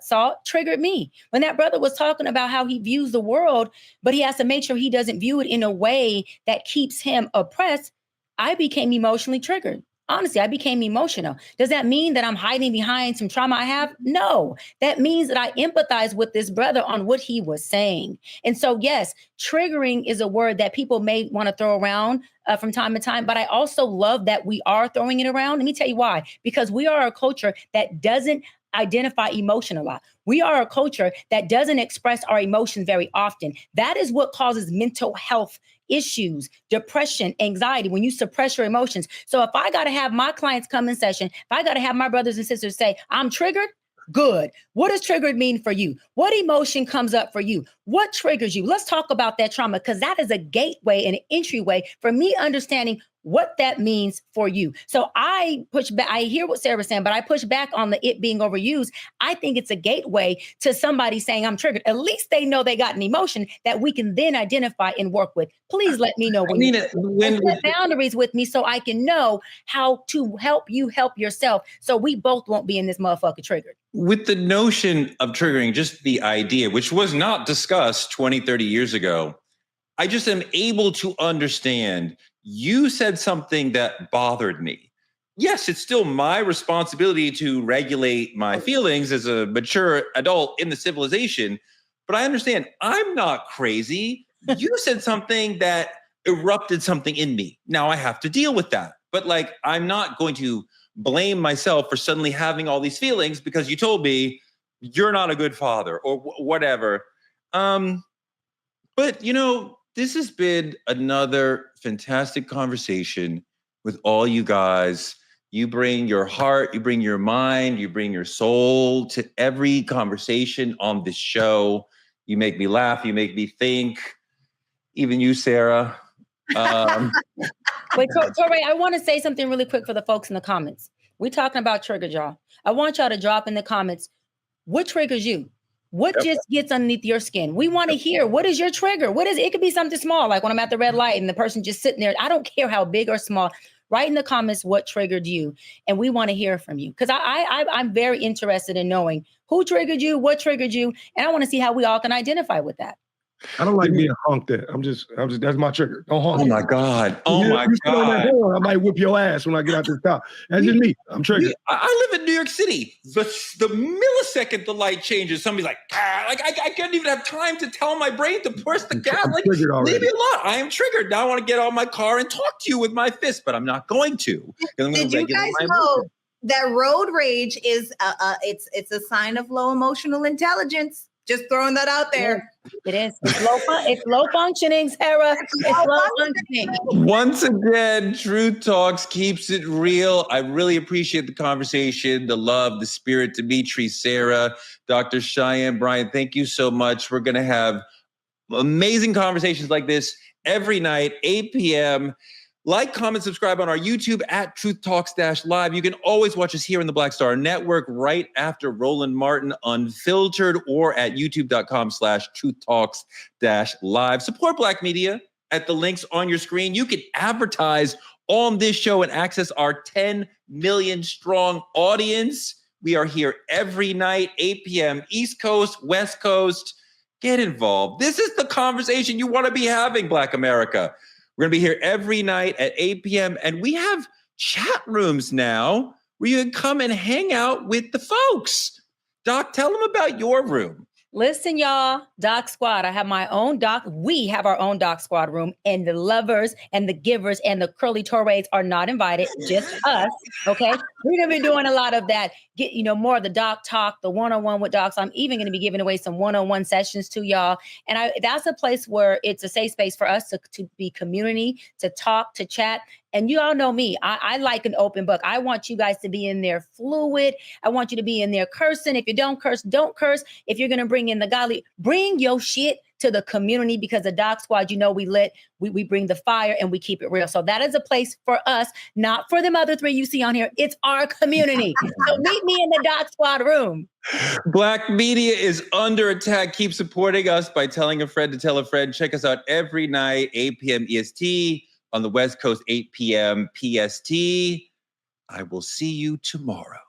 saw triggered me. When that brother was talking about how he views the world, but he has to make sure he doesn't view it in a way that keeps him oppressed, I became emotionally triggered. Honestly, I became emotional. Does that mean that I'm hiding behind some trauma I have? No, that means that I empathize with this brother on what he was saying. And so, yes, triggering is a word that people may want to throw around from time to time, but I also love that we are throwing it around. Let me tell you why. Because we are a culture that doesn't identify emotion a lot. We are a culture that doesn't express our emotions very often. That is what causes mental health issues, depression, anxiety, when you suppress your emotions. So if I got to have my clients come in session, if I got to have my brothers and sisters say, I'm triggered, good. What does triggered mean for you? What emotion comes up for you? What triggers you? Let's talk about that trauma, because that is a gateway and an entryway for me understanding what that means for you. So I push back. I hear what Sarah was saying, but I push back on it being overused. I think it's a gateway to somebody saying I'm triggered. At least they know they got an emotion that we can then identify and work with. Please let me know when set boundaries with me so I can know how to help you help yourself, so we both won't be in this motherfucker triggered.
With the notion of triggering, just the idea, which was not discussed 20, 30 years ago, I just am able to understand. You said something that bothered me. Yes, it's still my responsibility to regulate my feelings as a mature adult in the civilization, but I understand I'm not crazy. You said something that erupted something in me. Now I have to deal with that. But like, I'm not going to blame myself for suddenly having all these feelings because you told me you're not a good father or whatever. But you know, this has been another fantastic conversation with all you guys. You bring your heart, you bring your mind, you bring your soul to every conversation on this show. You make me laugh, you make me think. Even you, Sarah.
Wait, Torre, I want to say something really quick for the folks in the comments. We're talking about triggers, y'all. I want y'all to drop in the comments, what triggers you? What just gets underneath your skin? We want to hear, what is your trigger? What is it? It could be something small, like when I'm at the red light and the person just sitting there. I don't care how big or small. Write in the comments what triggered you, and we want to hear from you, because I'm very interested in knowing who triggered you, what triggered you, and I want to see how we all can identify with that.
I don't like being honked at. I'm just, that's my trigger. Don't honk.
Oh my God. Oh my God.
I might whip your ass when I get out this car. That's just me. I'm triggered.
I live in New York City. The millisecond the light changes, somebody's like, I can't even have time to tell my brain to press the gas. Like, leave me alone. I am triggered. Now I want to get out of my car and talk to you with my fist, but I'm not going to.
Did you guys know that road rage is it's a sign of low emotional intelligence? Just throwing that out there.
It is. It's low functioning, Sarah. It's low functioning.
Once again, Truth Talks keeps it real. I really appreciate the conversation, the love, the spirit. Dimitri, Sarah, Dr. Cheyenne, Bryant, thank you so much. We're going to have amazing conversations like this every night, 8 p.m. Like, comment, subscribe on our YouTube at Truth Talks-Live. You can always watch us here in the Black Star Network right after Roland Martin Unfiltered, or at youtube.com/Truth Talks-Live. Support Black media at the links on your screen. You can advertise on this show and access our 10 million strong audience. We are here every night, 8 p.m. East Coast, West Coast. Get involved. This is the conversation you want to be having, Black America. We're going to be here every night at 8 p.m. And we have chat rooms now where you can come and hang out with the folks. Doc, tell them about your room.
Listen, y'all, Doc Squad. I have my own Doc. We have our own Doc Squad room, and the lovers and the givers and the curly torades are not invited, just us. Okay. We're going to be doing a lot of that. Get, more of the doc talk, the one-on-one with docs. I'm even going to be giving away some one-on-one sessions to y'all. And that's a place where it's a safe space for us to be community, to talk, to chat. And you all know me. I like an open book. I want you guys to be in there fluid. I want you to be in there cursing. If you don't curse, don't curse. If you're going to bring in the godly, bring your shit to the community, because the Doc Squad, we lit, we bring the fire and we keep it real. So that is a place for us, not for them other three you see on here. It's our community. So meet me in the Doc Squad room.
Black media is under attack. Keep supporting us by telling a friend to tell a friend. Check us out every night, 8 p.m. EST, on the West Coast, 8 p.m. PST. I will see you tomorrow.